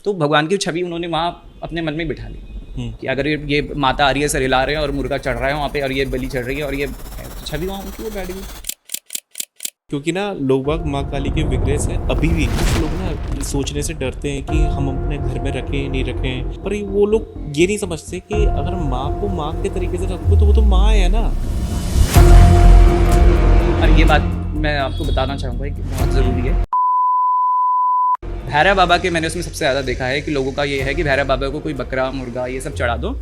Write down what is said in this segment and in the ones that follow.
तो भगवान की छवि उन्होंने वहाँ अपने मन में बिठा ली कि अगर ये माता आ रही है, सर हिला रहे हैं और मुर्गा चढ़ रहा है वहाँ पे और ये बलि चढ़ रही है और ये छवि वहाँ उनकी वो बैठ गई। क्योंकि ना लोग बाग माँ काली के विग्रह से अभी भी कुछ लोग ना सोचने से डरते हैं कि हम अपने घर में रखें नहीं रखें, पर वो लोग ये नहीं समझते कि अगर माँ को माँ के तरीके से रखो तो वो तो माँ है ना। और ये बात मैं आपको बताना चाहूँगा कि बहुत ज़रूरी है। भैरव बाबा के मैंने उसमें सबसे ज़्यादा देखा है कि लोगों का ये है कि भैरव बाबा को कोई बकरा मुर्गा ये सब चढ़ा दो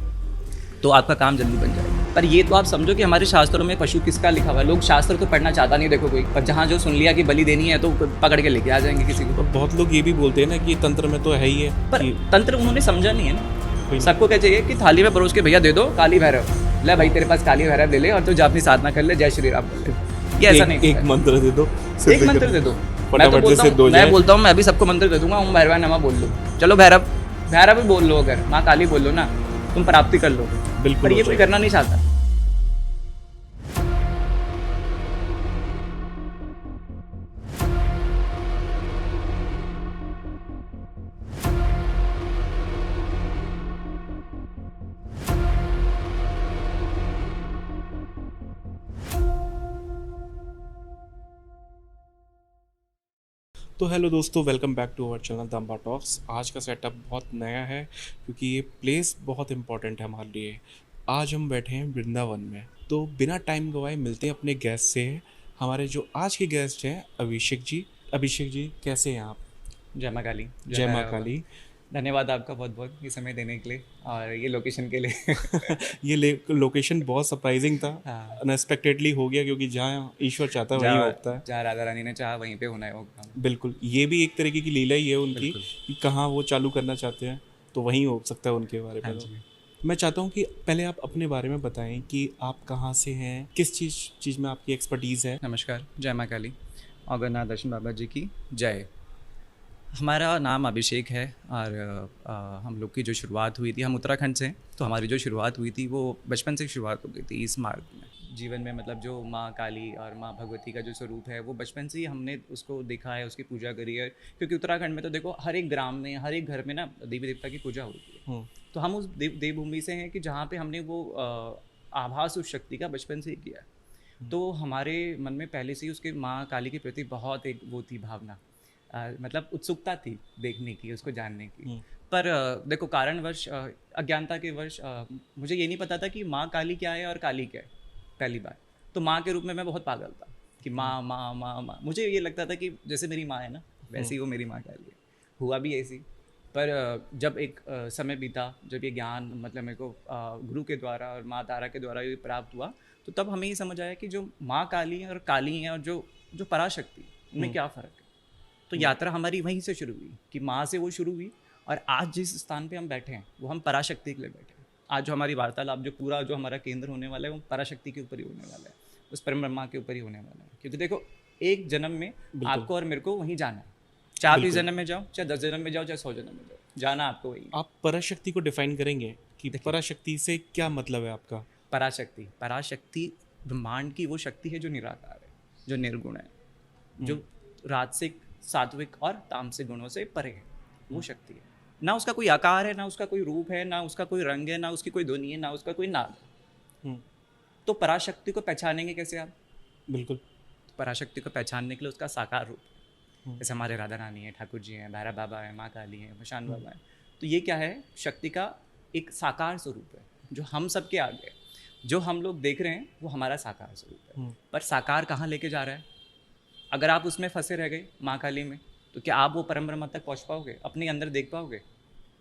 तो आपका काम जल्दी बन जाएगा। पर ये तो आप समझो कि हमारे शास्त्रों में पशु किसका लिखा हुआ है। लोग शास्त्र तो पढ़ना चाहता नहीं देखो कोई, पर जहाँ जो सुन लिया कि बलि देनी है तो पकड़ के लेके आ जाएंगे किसी को। और बहुत लोग ये भी बोलते हैं ना कि तंत्र में तो है ही है पर कि तंत्र उन्होंने समझा नहीं है ना। सबको क्या चाहिए कि थाली में परोस के भैया दे दो काली भैरव, ले भाई तेरे पास काली भैरव ले ले और तू जा अपनी साधना कर ले, जय श्री राम बोल ले। ये ऐसा नहीं एक मंत्र दे दो, एक मंत्र दे दो। मैं बोलता हूँ मैं भी सबको मंत्र दे दूंगा, ओम भैरवाय नमः बोल लो, चलो भैरव भैरव भी बोल लो, अगर माँ काली बोल लो ना तुम प्राप्ति कर लो। बिल्कुल। पर ये कोई करना नहीं चाहता। तो हेलो दोस्तों, welcome back to our channel दाम्बा टॉक्स। आज का सेटअप बहुत नया है क्योंकि ये प्लेस बहुत इंपॉर्टेंट है हमारे लिए। आज हम बैठे हैं वृंदावन में, तो बिना टाइम गवाए मिलते हैं अपने गेस्ट से। हमारे जो आज के गेस्ट हैं अभिषेक जी। अभिषेक जी कैसे हैं आप? जय माँ काली। जय माँ काली। धन्यवाद आपका बहुत बहुत ये समय देने के लिए और ये लोकेशन के लिए। ये लोकेशन बहुत सरप्राइजिंग था, हाँ। अनएक्सपेक्टेडली हो गया क्योंकि जहाँ ईश्वर चाहता है वहीं होता है। जहाँ राधा रानी ने चाहा वहीं पे होना है वो काम। बिल्कुल, ये भी एक तरीके की लीला ही है उनकी बिल्कुल। कि कहाँ वो चालू करना चाहते हैं तो वहीं हो सकता है उनके बारे हाँ में। तो जी। मैं चाहता हूँ कि पहले आप अपने बारे में बताएं कि आप कहाँ से हैं, किस चीज़ में आपकी एक्सपर्टीज़ है। नमस्कार, जय माँ काली। अगरनाथ दर्शन बाबा जी की जय। हमारा नाम अभिषेक है और हम लोग की जो शुरुआत हुई थी, हम उत्तराखंड से हैं, तो हमारी जो शुरुआत हुई थी वो बचपन से शुरुआत हो गई थी इस मार्ग में। जीवन में मतलब जो माँ काली और माँ भगवती का जो स्वरूप है वो बचपन से ही हमने उसको देखा है, उसकी पूजा करी है। क्योंकि उत्तराखंड में तो देखो हर एक ग्राम में हर एक घर में ना देवी देवता की पूजा होती है। तो हम उस देवभूमि से हैं कि जहाँ पे हमने वो आभास उस शक्ति का बचपन से ही किया है। तो हमारे मन में पहले से ही उसके माँ काली के प्रति बहुत एक वो थी भावना, मतलब उत्सुकता थी देखने की, उसको जानने की। पर देखो कारणवश अज्ञानता के वर्ष मुझे ये नहीं पता था कि माँ काली क्या है और काली क्या है। पहली बार तो माँ के रूप में मैं बहुत पागल था कि माँ माँ माँ माँ, मुझे ये लगता था कि जैसे मेरी माँ है ना वैसे ही वो मेरी माँ काली है। हुआ भी ऐसी। पर जब एक समय बीता, जब ये ज्ञान मतलब मेरे को गुरु के द्वारा और माँ तारा के द्वारा ये प्राप्त हुआ, तो तब हमें ये समझ आया कि जो माँ काली है और काली है और जो जो पराशक्ति, उनमें क्या फ़र्क है। तो यात्रा हमारी वहीं से शुरू हुई कि माँ से वो शुरू हुई और आज जिस स्थान पे हम बैठे हैं वो हम पराशक्ति के लिए बैठे हैं। आज जो हमारी वार्तालाप जो पूरा जो हमारा केंद्र होने वाला है वो पराशक्ति के ऊपर ही होने वाला है, उस परम ब्रह्मा के ऊपर ही होने वाला है। क्योंकि देखो एक जन्म में आपको और मेरे को वहीं जाना है। चाहे 20 जन्म में जाओ, चाहे 10 जन्म में जाओ, चाहे 100 जन्म में जाओ, जाना आपको वही। आप पराशक्ति को डिफाइन करेंगे कि पराशक्ति से क्या मतलब है आपका? पराशक्ति पराशक्ति ब्रह्मांड की वो शक्ति है जो निराकार है, जो निर्गुण है, जो राजसिक सात्विक और तामसिक गुणों से परे है। वो शक्ति है ना, उसका कोई आकार है, ना उसका कोई रूप है, ना उसका कोई रंग है, ना उसकी कोई ध्वनि है, ना उसका कोई नाद है। तो पराशक्ति को पहचानेंगे कैसे आप? बिल्कुल। तो पराशक्ति को पहचानने के लिए उसका साकार रूप, जैसे हमारे राधा रानी है, ठाकुर जी हैं, भैरव बाबा है, माँ काली है, भशान बाबा है। तो ये क्या है? शक्ति का एक साकार स्वरूप है जो हम सबके आगे है। जो हम लोग देख रहे हैं वो हमारा साकार स्वरूप है। पर साकार कहाँ लेके जा रहा है? अगर आप उसमें फंसे रह गए माँ काली में, तो क्या आप वो परम ब्रह्म तक पहुँच पाओगे, अपने अंदर देख पाओगे?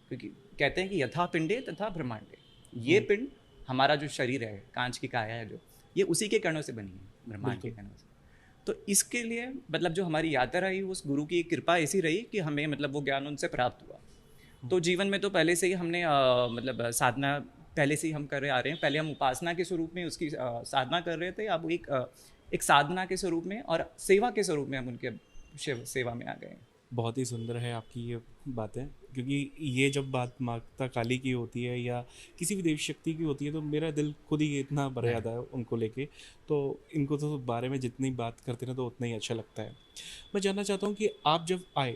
क्योंकि कहते हैं कि यथा पिंडे तथा ब्रह्मांडे। ये पिंड हमारा जो शरीर है, कांच की काया है जो, ये उसी के कणों से बनी है, ब्रह्मांड के कणों से। तो इसके लिए मतलब जो हमारी यात्रा रही उस गुरु की कृपा ऐसी रही कि हमें मतलब वो ज्ञान उनसे प्राप्त हुआ। तो जीवन में तो पहले से ही हमने मतलब साधना पहले से ही हम कर रहे आ रहे हैं। पहले हम उपासना के स्वरूप में उसकी साधना कर रहे थे, अब एक साधना के स्वरूप में और सेवा के स्वरूप में हम उनके सेवा में आ गए हैं। बहुत ही सुंदर है आपकी ये बातें, क्योंकि ये जब बात माता काली की होती है या किसी भी देवी शक्ति की होती है तो मेरा दिल खुद ही इतना भर जाता है उनको लेके। तो इनको तो बारे में जितनी बात करते ना तो उतना ही अच्छा लगता है। मैं जानना चाहता हूँ कि आप जब आए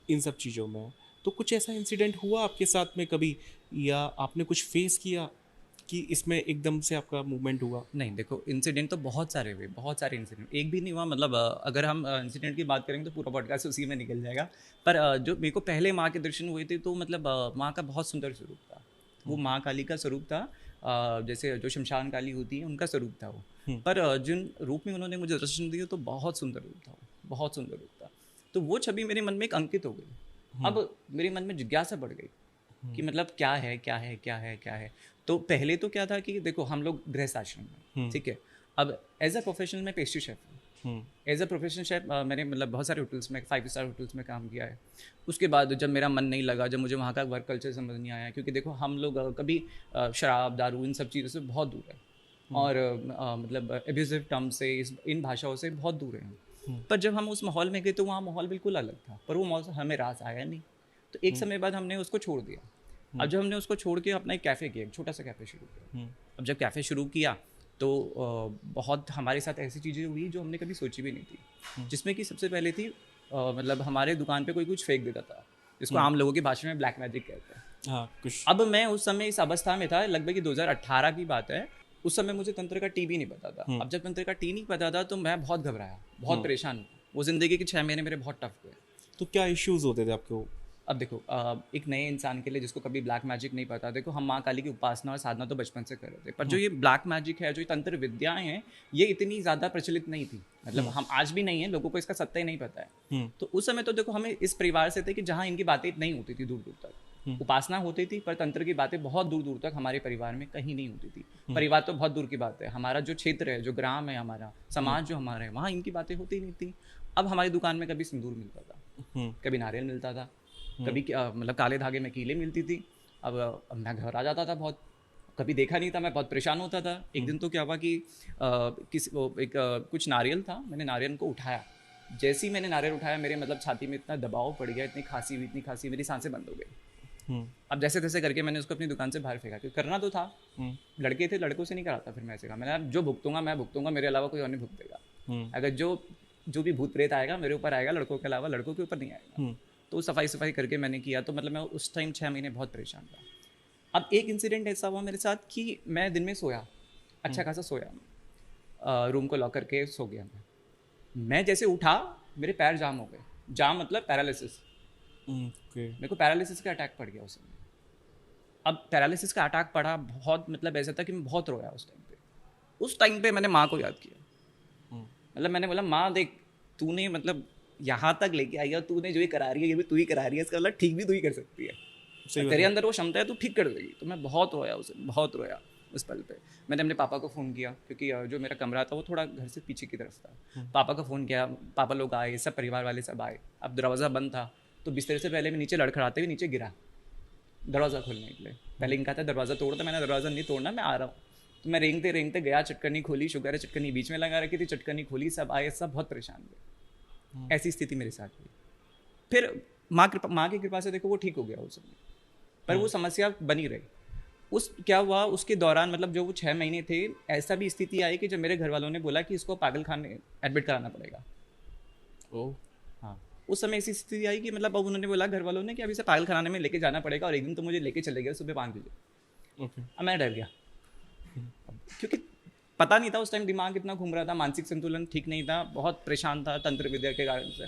इन सब चीज़ों में तो कुछ ऐसा इंसिडेंट हुआ आपके साथ में कभी, या आपने कुछ फेस किया कि इसमें एकदम से आपका मूवमेंट हुआ? नहीं, देखो इंसिडेंट तो बहुत सारे हुए, बहुत सारे इंसिडेंट, एक भी नहीं हुआ। मतलब अगर हम इंसिडेंट की बात करेंगे तो पूरा पॉडकास्ट उसी में निकल जाएगा। पर जो मेरे को पहले माँ के दर्शन हुए थे तो मतलब माँ का बहुत सुंदर स्वरूप था। वो माँ काली का स्वरूप था। जैसे जो शमशान काली होती है उनका स्वरूप था वो। पर जिन रूप में उन्होंने मुझे दर्शन दिए तो बहुत सुंदर रूप था वो, बहुत सुंदर रूप था। तो वो छवि मेरे मन में एक अंकित हो गई। अब मेरे मन में जिज्ञासा बढ़ गई कि मतलब क्या है, क्या है, क्या है, क्या है। तो पहले तो क्या था कि देखो हम लोग गृहस्थ आश्रम में, ठीक है। अब एज अ प्रोफेशनल मैं पेस्ट्री शेफ हूँ। एज अ प्रोफेशनल शेफ मैंने मतलब बहुत सारे होटल्स में, 5 स्टार होटल्स में काम किया है। उसके बाद जब मेरा मन नहीं लगा, जब मुझे वहाँ का वर्क कल्चर समझ नहीं आया, क्योंकि देखो हम लोग कभी शराब दारू इन सब चीज़ों से बहुत दूर है। और मतलब एब्यूजिव टर्म से, इन भाषाओं से बहुत दूर हैं। पर जब हम उस माहौल में गए तो वहाँ माहौल बिल्कुल अलग था, पर वो माहौल हमें रास आया नहीं। तो एक समय बाद हमने उसको छोड़ दिया। अब जब हमने उसको छोड़ के अपना एक कैफ़े किया, एक छोटा सा कैफ़े शुरू किया। अब जब कैफ़े शुरू किया तो बहुत हमारे साथ ऐसी चीज़ें हुई जो हमने कभी सोची भी नहीं थी। जिसमें कि सबसे पहले थी मतलब हमारे दुकान पे कोई कुछ फेंक देता था, जिसको आम लोगों की भाषा में ब्लैक मैजिक कहते हैं। हाँ, कुछ। अब मैं उस समय इस अवस्था में था, लगभग 2018 की बात है। उस समय मुझे तंत्र का टी भी नहीं पता था। अब जब तंत्र का टी नहीं पता था तो मैं बहुत घबराया, बहुत परेशान हुआ। वो ज़िंदगी के 6 महीने मेरे बहुत टफ हुए। तो क्या इश्यूज होते थे आपको? अब देखो एक नए इंसान के लिए जिसको कभी ब्लैक मैजिक नहीं पता, देखो हम माँ काली की उपासना और साधना तो बचपन से कर रहे थे, पर जो ये ब्लैक मैजिक है, जो ये तंत्र विद्याएं हैं, ये इतनी ज़्यादा प्रचलित नहीं थी। मतलब हम आज भी नहीं है, लोगों को इसका सत्य ही नहीं पता है। तो उस समय तो देखो हमें इस परिवार से थे कि जहाँ इनकी बातें नहीं होती थी दूर दूर तक। उपासना होती थी पर तंत्र की बातें बहुत दूर दूर तक हमारे परिवार में कहीं नहीं होती थी। परिवार तो बहुत दूर की बात है, हमारा जो क्षेत्र है, जो ग्राम है, हमारा समाज जो हमारा है, वहाँ इनकी बातें होती नहीं थी। अब हमारी दुकान में कभी सिंदूर मिलता था, कभी नारियल मिलता था, कभी मतलब काले धागे में कीलें मिलती थी। अब मैं घर आ जाता था बहुत, कभी देखा नहीं था, मैं बहुत परेशान होता था। एक दिन तो क्या हुआ कि कुछ नारियल था, मैंने नारियल को उठाया। जैसे ही मैंने नारियल उठाया, मेरे मतलब छाती में इतना दबाव पड़ गया, इतनी खांसी हुई, इतनी खांसी, मेरी सांसें बंद हो गई। अब जैसे तैसे करके मैंने उसको अपनी दुकान से बाहर फेंका, क्योंकि करना तो था। लड़के थे, लड़कों से नहीं कराता। फिर मैं ऐसे कहा, मैंने जो भुगतूंगा मैं भुगतूंगा, मेरे अलावा कोई और नहीं भुगतेगा। अगर जो भी भूत प्रेत आएगा मेरे ऊपर आएगा, लड़कों के अलावा लड़कों के ऊपर नहीं आएगा। तो सफाई करके मैंने किया। तो मतलब मैं उस टाइम 6 महीने बहुत परेशान था। अब एक इंसिडेंट ऐसा हुआ मेरे साथ कि मैं दिन में सोया, अच्छा खासा सोया, रूम को लॉक करके सो गया। मैं जैसे उठा, मेरे पैर जाम हो गए। जाम मतलब पैरालिसिस। मेरे को पैरालिसिस का अटैक पड़ गया उस समय। अब पैरालिसिस का अटैक पड़ा, बहुत मतलब ऐसा था कि मैं बहुत रोया उस टाइम पे। उस टाइम पे मैंने माँ को याद किया। मतलब मैंने बोला, माँ देख, तूने मतलब यहाँ तक लेके आई है, तूने जो ये करा रही है ये भी तू ही करा रही है, इसका मतलब ठीक भी तू ही कर सकती है। तेरे अंदर वो क्षमता है, तू ठीक कर देगी। तो मैं बहुत रोया उसे, बहुत रोया उस पल पे। मैंने अपने पापा को फ़ोन किया, क्योंकि जो मेरा कमरा था वो थोड़ा घर से पीछे की तरफ था। पापा को फ़ोन किया, पापा लोग आए, सब परिवार वाले सब आए। अब दरवाज़ा बंद था, तो बिस्तर से पहले मैं नीचे लड़खड़ाते हुए नीचे गिरा दरवाज़ा खोलने के लिए। पहले इनका था दरवाज़ा तोड़ता, मैंने दरवाज़ा नहीं तोड़ना, मैं आ रहा हूँ। तो मैं रेंगते रेंगते गया, चटकनी खोली, शुगर है चटकनी बीच में लगा रखी थी, चटकनी खोली, सब आए, सब बहुत परेशान हुए। ऐसी स्थिति मेरे साथ हुई। फिर माँ की कृपा से देखो वो ठीक हो गया उस समय, पर वो समस्या बनी रही। क्या हुआ उसके दौरान, मतलब जो वो 6 महीने थे, ऐसा भी स्थिति आई कि जब मेरे घर वालों ने बोला कि इसको पागल खाने एडमिट कराना पड़ेगा। हाँ, उस समय ऐसी स्थिति आई कि मतलब अब उन्होंने बोला घर वालों ने कि अब इसे पागल खाने में लेके जाना पड़ेगा, और एक दिन तो मुझे लेके चले गए सुबह 5 बजे। अब मैं डर गया, क्योंकि पता नहीं था उस टाइम, दिमाग इतना घूम रहा था, मानसिक संतुलन ठीक नहीं था, बहुत परेशान था तंत्र विद्या के कारण से।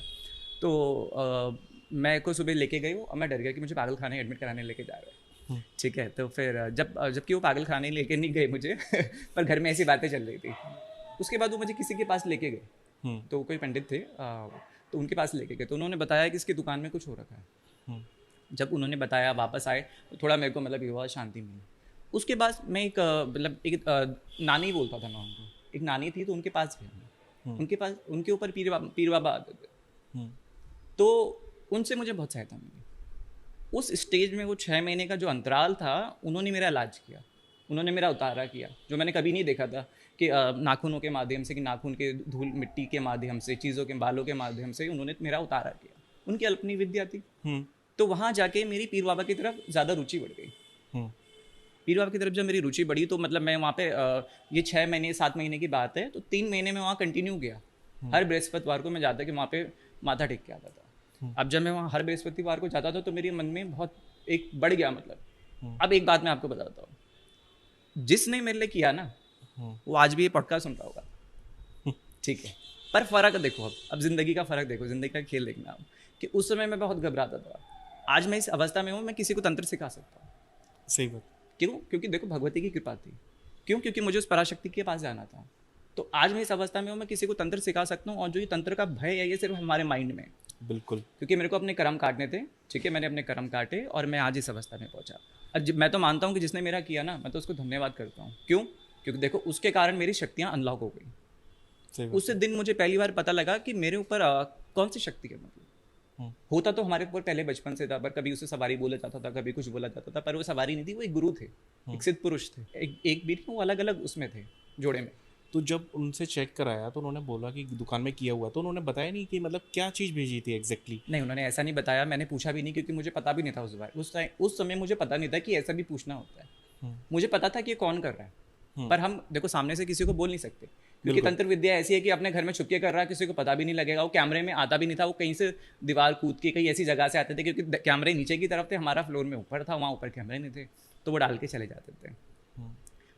तो मैं को सुबह लेके गई वो, और मैं डर गया कि मुझे पागल खाने एडमिट कराने लेके जा रहे हैं। ठीक है, तो फिर जबकि वो पागल खाने लेके नहीं गए मुझे पर घर में ऐसी बातें चल रही थी। उसके बाद वो मुझे किसी के पास लेके गए, तो कोई पंडित थे, तो उनके पास लेके गए। तो उन्होंने बताया कि इसकी दुकान में कुछ हो रखा है। जब उन्होंने बताया, वापस आए, तो थोड़ा मेरे को मतलब युवा शांति मिली। उसके बाद मैं एक नानी बोलता था मैं उनको, एक नानी थी, तो उनके पास गया। उनके ऊपर पीर बाबा आते थे, तो उनसे मुझे बहुत सहायता मिली। उस स्टेज में वो 6 महीने का जो अंतराल था, उन्होंने मेरा इलाज किया, उन्होंने मेरा उतारा किया, जो मैंने कभी नहीं देखा था कि नाखूनों के माध्यम से, कि नाखून के धूल मिट्टी के माध्यम से, चीज़ों के बालों के माध्यम से उन्होंने मेरा उतारा किया। उनकी अपनी विद्या थी। तो वहाँ जाके मेरी पीर बाबा की तरफ ज़्यादा रुचि बढ़ गई। पीर बाबा की तरफ जब मेरी रुचि बढ़ी, तो मतलब मैं वहाँ पे ये 6 महीने 7 महीने की बात है, तो 3 महीने में वहाँ कंटिन्यू गया। हर बृहस्पतिवार को मैं जाता कि वहाँ पे माथा टेक के आता था। अब जब मैं वहाँ हर बृहस्पतिवार को जाता था तो मेरे मन में बहुत एक बढ़ गया मतलब। अब एक बात मैं आपको बताता हूँ, जिसने मेरे लिए किया ना वो आज भी ये पॉडकास्ट सुन रहा होगा, ठीक है। पर फर्क देखो, अब जिंदगी का फर्क देखो, जिंदगी का खेल देखना आप, कि उस समय मैं बहुत घबराता था, आज मैं इस अवस्था में हूँ, मैं किसी को तंत्र सिखा सकता हूँ। सही बात। क्यों? क्योंकि देखो भगवती की कृपा थी। क्यों? क्योंकि मुझे उस पराशक्ति के पास जाना था। तो आज मैं इस अवस्था में हूँ, मैं किसी को तंत्र सिखा सकता हूँ। और जो ये तंत्र का भय है ये सिर्फ हमारे माइंड में है। बिल्कुल। क्योंकि मेरे को अपने कर्म काटने थे, ठीक है, मैंने अपने कर्म काटे और मैं आज इस अवस्था में पहुंचा। और मैं तो मानता हूँ कि जिसने मेरा किया ना, मैं तो उसको धन्यवाद करता हूँ। क्यों? क्योंकि देखो उसके कारण मेरी शक्तियाँ अनलॉक हो गई। सही बात। उस दिन मुझे पहली बार पता लगा कि मेरे ऊपर कौन सी शक्ति है। मतलब होता तो हमारे ऊपर पहले बचपन से था, पर कभी उसे सवारी बोला जाता था, कभी कुछ बोला जाता था, पर वो सवारी नहीं थी, वो एक गुरु थे, एक सिद्ध पुरुष थे, एक भी नहीं, वो अलग अलग उसमें थे, जोड़े में। तो जब उनसे चेक कराया तो उन्होंने बोला कि दुकान में किया हुआ, तो उन्होंने बताया नहीं कि मतलब क्या चीज़ भेजी थी एग्जैक्टली? नहीं, उन्होंने ऐसा नहीं बताया, मैंने पूछा भी नहीं, क्योंकि मुझे पता भी नहीं था उस बार, उस समय मुझे पता नहीं था कि ऐसा भी पूछना होता है। मुझे पता था कि ये कौन कर रहा है, पर हम देखो सामने से किसी को बोल नहीं सकते, क्योंकि तंत्र विद्या ऐसी है कि अपने घर में छुप के कर रहा है, किसी को पता भी नहीं लगेगा। वो कैमरे में आता भी नहीं था, वो कहीं से दीवार कूद के कहीं ऐसी जगह से आते थे, क्योंकि कैमरे नीचे की तरफ थे, हमारा फ्लोर में ऊपर था, वहाँ ऊपर कैमरे नहीं थे, तो वो डाल के चले जाते थे।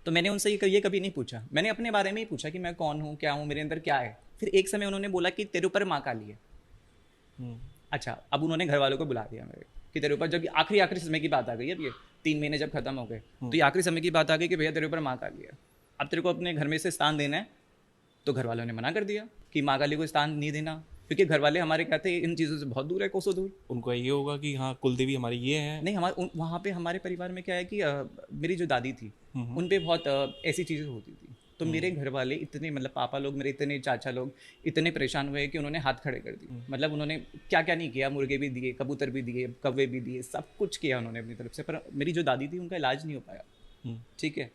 तो मैंने उनसे ये कभी नहीं पूछा, मैंने अपने बारे में ही पूछा कि मैं कौन हूँ, क्या हूँ, मेरे अंदर क्या है। फिर एक समय उन्होंने बोला कि तेरे ऊपर माँ काली है। अच्छा, अब उन्होंने घर वालों को बुला दिया मेरे कि तेरे ऊपर, जब आखिरी समय की बात आ गई, अब ये 3 महीने जब खत्म हो गए, तो ये आखिरी समय की बात आ गई कि भैया तेरे ऊपर माँ काली है, अब तेरे को अपने घर में से स्थान देना है। तो घर वालों ने मना कर दिया कि माँ काली को स्थान नहीं देना, क्योंकि घर वाले हमारे कहते हैं इन चीज़ों से बहुत दूर है, कोसों दूर। उनको ये होगा कि हाँ कुलदेवी हमारी ये है। नहीं, हमारे वहाँ पे हमारे परिवार में क्या है कि मेरी जो दादी थी उन पे बहुत ऐसी चीज़ें होती थी। तो मेरे घर वाले इतने, मतलब पापा लोग मेरे, इतने चाचा लोग इतने परेशान हुए कि उन्होंने हाथ खड़े कर दिए। मतलब उन्होंने क्या क्या नहीं किया, मुर्गे भी दिए, कबूतर भी दिए, कौवे भी दिए, सब कुछ किया उन्होंने अपनी तरफ से, पर मेरी जो दादी थी उनका इलाज नहीं हो पाया। ठीक है,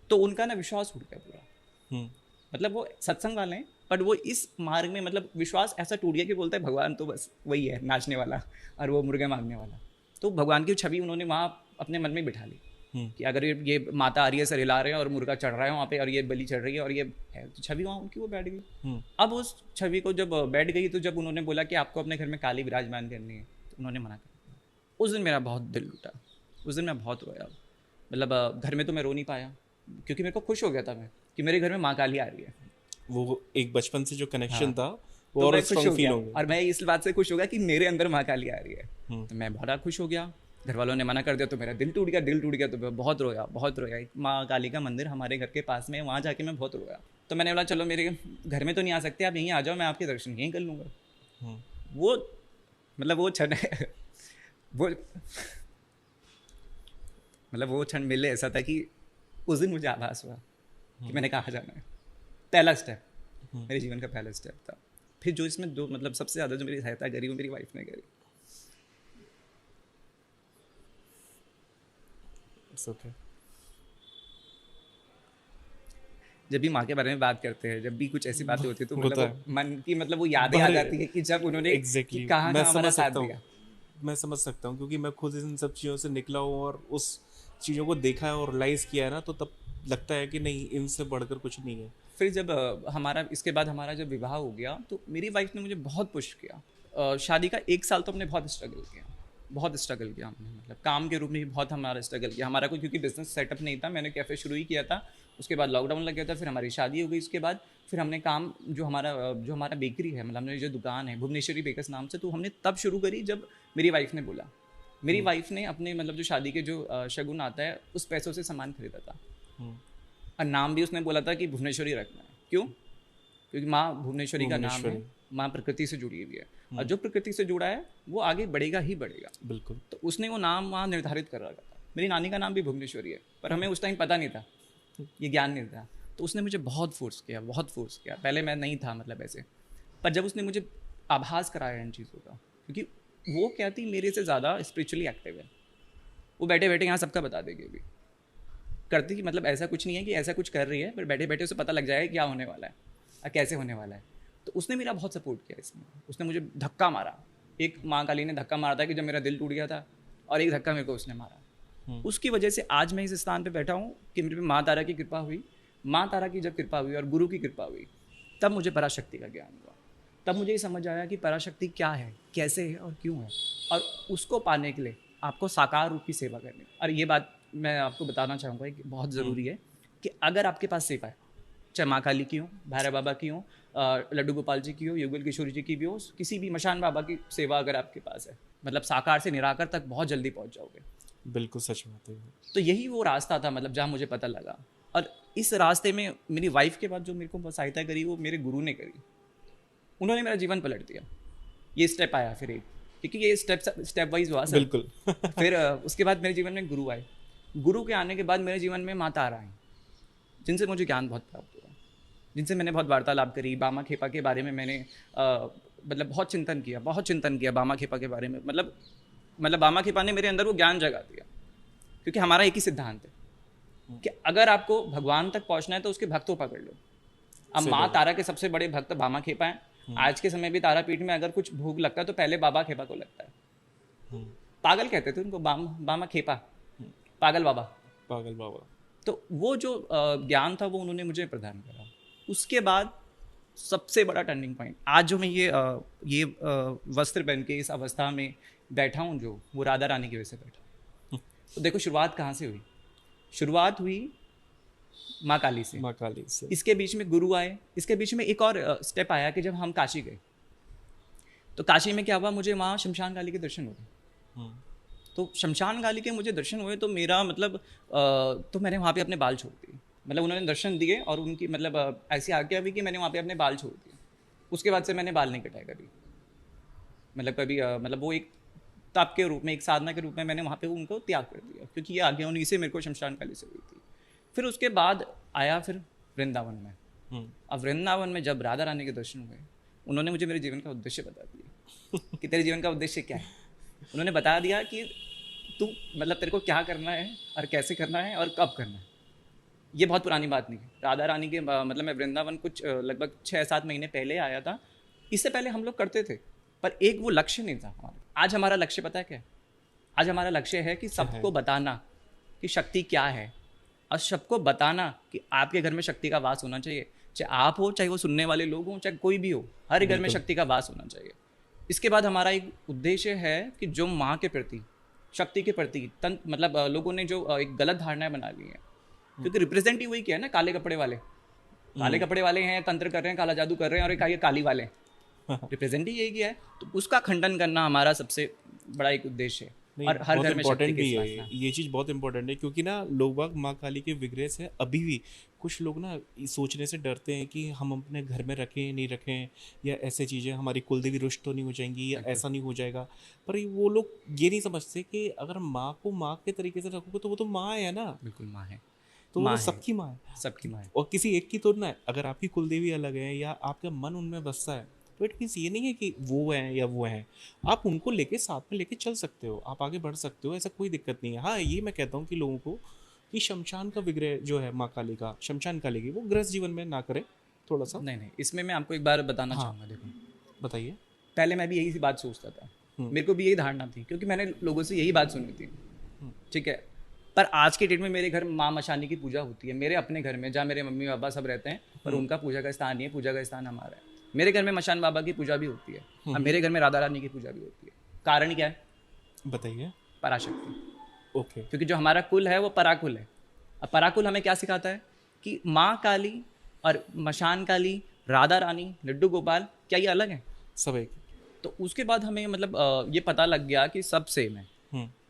तो उनका ना विश्वास उठ गया पूरा। मतलब वो सत्संग वाले हैं, बट वो इस मार्ग में, मतलब विश्वास ऐसा टूट गया कि बोलता है भगवान तो बस वही है नाचने वाला और वो मुर्गे मांगने वाला। तो भगवान की छवि उन्होंने वहाँ अपने मन में बिठा ली कि अगर ये माता आ रही है, सर हिला रहे हैं और मुर्गा चढ़ रहा है वहाँ पे, और ये बलि चढ़ रही है, और ये है, तो छवि वहाँ उनकी वो बैठ गई। अब उस छवि को जब बैठ गई, तो जब उन्होंने बोला कि आपको अपने घर में काली विराजमान करनी है, तो उन्होंने मना कर दिया। उस दिन मेरा बहुत दिल टूटा, उस दिन मैं बहुत रोया। मतलब घर में तो मैं रो नहीं पाया, क्योंकि मेरे को खुश हो गया था मैं कि मेरे घर में माँ काली आ रही है। वो एक बचपन से जो कनेक्शन था वो तो और मैं खुश स्ट्रांग हो फील गया, हो गया। और मैं इस बात से खुश हो गया कि मेरे अंदर माँ काली आ रही है। तो मैं बहुत खुश हो गया। घर वालों ने मना कर दिया तो मेरा दिल टूट गया, तो मैं बहुत रोया। एक माँ काली का मंदिर हमारे घर के पास में है, वहाँ जाके मैं बहुत रोया। तो मैंने बोला चलो मेरे घर में तो नहीं आ सकते, आप यहीं आ जाओ, मैं आपके दर्शन यहीं कर लूँगा। वो मतलब वो क्षण वो मतलब वो क्षण मेरे लिए ऐसा था कि उस दिन मुझे आभास हुआ कि मैंने कहाँ जाना है। पहला स्टेप, मेरे जीवन का पहला स्टेप था। फिर जो इसमें दो, मतलब सबसे ज़्यादा जो मेरी सहायता करी वो मेरी वाइफ ने करी। okay. जब भी माँ के बारे में बात करते हैं, जब भी कुछ ऐसी बातें होती है, तो मतलब वो मन की, मतलब वो यादें आ जाती है कि जब उन्होंने exactly. कहाँ हमारा साथ दिया। मैं समझ सकता हूँ, क्योंकि मैं खुद इन सब चीज़ों से निकला हूँ और उस चीज़ों को देखा है और रियलाइज़ किया है ना, तो तब लगता है कि नहीं, इनसे बढ़कर कुछ नहीं है। फिर जब इसके बाद हमारा जब विवाह हो गया, तो मेरी वाइफ ने मुझे बहुत पुश किया। शादी का 1 साल तो हमने बहुत स्ट्रगल किया हमने, मतलब काम के रूप में भी बहुत हमारा स्ट्रगल किया। हमारा कोई क्योंकि बिजनेस सेटअप नहीं था, मैंने कैफ़े शुरू ही किया था, उसके बाद लॉकडाउन लग गया था, फिर हमारी शादी हो गई। उसके बाद फिर हमने काम, जो हमारा बेकरी है, मतलब हमने जो दुकान है भुवनेश्वरी बेकर्स नाम से, तो हमने तब शुरू करी जब मेरी वाइफ ने बोला। मेरी वाइफ ने अपने, मतलब जो शादी के जो शगुन आता है, उस पैसों से सामान खरीदा था, और नाम भी उसने बोला था कि भुवनेश्वरी रखना है। क्यों? क्योंकि माँ भुवनेश्वरी का नाम है, माँ प्रकृति से जुड़ी हुई है, और जो प्रकृति से जुड़ा है वो आगे बढ़ेगा ही बढ़ेगा। बिल्कुल। तो उसने वो नाम वहाँ निर्धारित कर रखा था। मेरी नानी का नाम भी भुवनेश्वरी है, पर हमें उस टाइम पता नहीं था, ये ज्ञान नहीं था। तो उसने मुझे बहुत फोर्स किया। पहले मैं नहीं था, मतलब ऐसे, पर जब उसने मुझे आभास कराया इन चीज़ों का, क्योंकि वो क्या थी, मेरे से ज़्यादा स्पिरिचुअली एक्टिव है। वो बैठे बैठे यहाँ सबका बता देगी अभी करती, कि मतलब ऐसा कुछ नहीं है कि ऐसा कुछ कर रही है, पर बैठे बैठे उसे पता लग जाएगा क्या होने वाला है और कैसे होने वाला है। तो उसने मेरा बहुत सपोर्ट किया इसमें। उसने मुझे धक्का मारा, एक माँ काली ने धक्का मारा था कि जब मेरा दिल टूट गया था, और एक धक्का मेरे को उसने मारा। उसकी वजह से आज मैं इस स्थान पे बैठा हूँ कि मेरे पे माँ तारा की कृपा हुई। माँ तारा की जब कृपा हुई और गुरु की कृपा हुई, तब मुझे पराशक्ति का ज्ञान हुआ। तब मुझे ये समझ आया कि पराशक्ति क्या है, कैसे है और क्यों है, और उसको पाने के लिए आपको साकार रूप की सेवा करनी है। और ये बात मैं आपको बताना चाहूँगा कि बहुत ज़रूरी है कि अगर आपके पास सेवा है, चाहे माँ काली की हो, भैरव बाबा की हो, लड्डू गोपाल जी की हो, युगल किशोर जी की भी हो, किसी भी मशान बाबा की सेवा अगर आपके पास है, मतलब साकार से निराकार तक बहुत जल्दी पहुँच जाओगे। बिल्कुल सच बात है। तो यही वो रास्ता था, मतलब जहाँ मुझे पता लगा। और इस रास्ते में मेरी वाइफ के बाद जो मेरे को सहायता करी वो मेरे गुरु ने करी। उन्होंने मेरा जीवन पलट दिया। ये स्टेप आया फिर एक, क्योंकि ये स्टेप वाइज हुआ सर। बिल्कुल। फिर उसके बाद मेरे जीवन में गुरु आए। गुरु के आने के बाद मेरे जीवन में माता तारा आई, जिनसे मुझे ज्ञान बहुत प्राप्त हुआ, जिनसे मैंने बहुत वार्तालाप करी। बामा खेपा के बारे में मैंने मतलब बहुत चिंतन किया बामा खेपा के बारे में। मतलब बामा खेपा ने मेरे अंदर वो ज्ञान जगा दिया, क्योंकि हमारा एक ही सिद्धांत है कि अगर आपको भगवान तक पहुंचना है तो उसके भक्तों पकड़ लो। अब माँ तारा के सबसे बड़े भक्त बामा खेपा हैं। आज के समय भी तारापीठ में अगर कुछ भोग लगता है तो पहले बाबा खेपा को लगता है। पागल कहते थे उनको, बामा खेपा, पागल बाबा। तो वो जो ज्ञान था वो उन्होंने मुझे प्रदान करा। उसके बाद सबसे बड़ा टर्निंग पॉइंट, आज जो मैं ये वस्त्र पहन के इस अवस्था में बैठा हूँ, जो वो राधा रानी की वजह से बैठा। तो देखो शुरुआत कहाँ से हुई। शुरुआत हुई माँ काली से। इसके बीच में गुरु आए। इसके बीच में एक और स्टेप आया कि जब हम काशी गए, तो काशी में क्या हुआ, मुझे वहाँ शमशान काली के दर्शन हुए। तो शमशान काली के मुझे दर्शन हुए तो मेरा मतलब तो मैंने वहाँ पे अपने बाल छोड़ दिए। मतलब उन्होंने दर्शन दिए और उनकी मतलब ऐसी आज्ञा हुई कि मैंने वहाँ पे अपने बाल छोड़ दिए। उसके बाद से मैंने बाल नहीं कटाए कभी। मतलब कभी मतलब वो एक तप के रूप में, एक साधना के रूप में मैंने वहाँ पे उनको त्याग कर दिया, क्योंकि ये आज्ञा उन्हीं से मेरे को शमशान काली से हुई थी। फिर उसके बाद आया फिर वृंदावन में। अब वृंदावन में जब राधा रानी के दर्शन हुए, उन्होंने मुझे मेरे जीवन का उद्देश्य बता दिया कि तेरे जीवन का उद्देश्य क्या है। उन्होंने बता दिया कि तू मतलब तेरे को क्या करना है और कैसे करना है और कब करना है। ये बहुत पुरानी बात नहीं है। राधा रानी के मतलब मैं वृंदावन कुछ लगभग 6-7 महीने पहले आया था। इससे पहले हम लोग करते थे, पर एक वो लक्ष्य नहीं था हमारा। आज हमारा लक्ष्य पता है क्या है? आज हमारा लक्ष्य है कि सबको बताना कि शक्ति क्या है, और सबको बताना कि आपके घर में शक्ति का वास होना चाहिए। चाहे आप हो, चाहे वो सुनने वाले लोग हों, चाहे कोई भी हो, हर घर में शक्ति का वास होना चाहिए। इसके बाद हमारा एक उद्देश्य है कि जो माँ के प्रति, शक्ति के प्रति मतलब लोगों ने जो एक गलत धारणाएं बना ली हैं, क्योंकि रिप्रेजेंट ही वही किया है ना, काले कपड़े वाले हैं, तंत्र कर रहे हैं, काला जादू कर रहे हैं, और ये काली वाले रिप्रेजेंट ही यही किया है। तो उसका खंडन करना हमारा सबसे बड़ा एक उद्देश्य है। और हर घर में शक्ति भी है ये चीज़ बहुत इंपॉर्टेंट है, क्योंकि ना लोग बाग माँ काली के विग्रह से अभी भी कुछ लोग ना सोचने से डरते हैं कि हम अपने घर में रखें नहीं रखें, या ऐसे चीज़ें हमारी कुलदेवी रुष्ट तो नहीं हो जाएंगी, या ऐसा नहीं हो जाएगा। पर वो लोग ये नहीं समझते कि अगर माँ को माँ के तरीके से रखोगे तो वो तो माँ है ना। बिल्कुल माँ है, तो वो सबकी माँ है, सबकी माँ है, और किसी एक की तो ना है। अगर आपकी कुलदेवी अलग है या आपका मन उनमें बसता है, तो इट मीन्स ये नहीं है कि वो हैं या वो हैं। आप उनको लेके साथ में लेके चल सकते हो, आप आगे बढ़ सकते हो, ऐसा कोई दिक्कत नहीं है। हाँ, ये मैं कहता हूँ कि लोगों को कि शमशान का विग्रह जो है माँ काली का, शमशान काली की, वो गृहस्थ जीवन में ना करें थोड़ा सा। नहीं, इसमें मैं आपको एक बार बताना चाहूँगा। देखो, बताइए। पहले मैं भी यही बात सोचता था, मेरे को भी यही धारणा थी, क्योंकि मैंने लोगों से यही बात सुनी थी, ठीक है। पर आज के डेट में मेरे घर माँ मशानी की पूजा होती है, मेरे अपने घर में, जहाँ मेरे मम्मी पापा सब रहते हैं, पर उनका पूजा का स्थान नहीं है, पूजा का स्थान हमारा है। मेरे घर में मशान बाबा की पूजा भी होती है, और मेरे घर में राधा रानी की पूजा भी होती है। कारण क्या है बताइए। पराशक्ति। ओके। क्योंकि जो हमारा कुल है वो पराकुल है। अब पराकुल हमें क्या सिखाता है कि माँ काली और मशान काली, राधा रानी, लड्डू गोपाल, क्या ये अलग है? सब एक। तो उसके बाद हमें मतलब ये पता लग गया कि सब सेम है।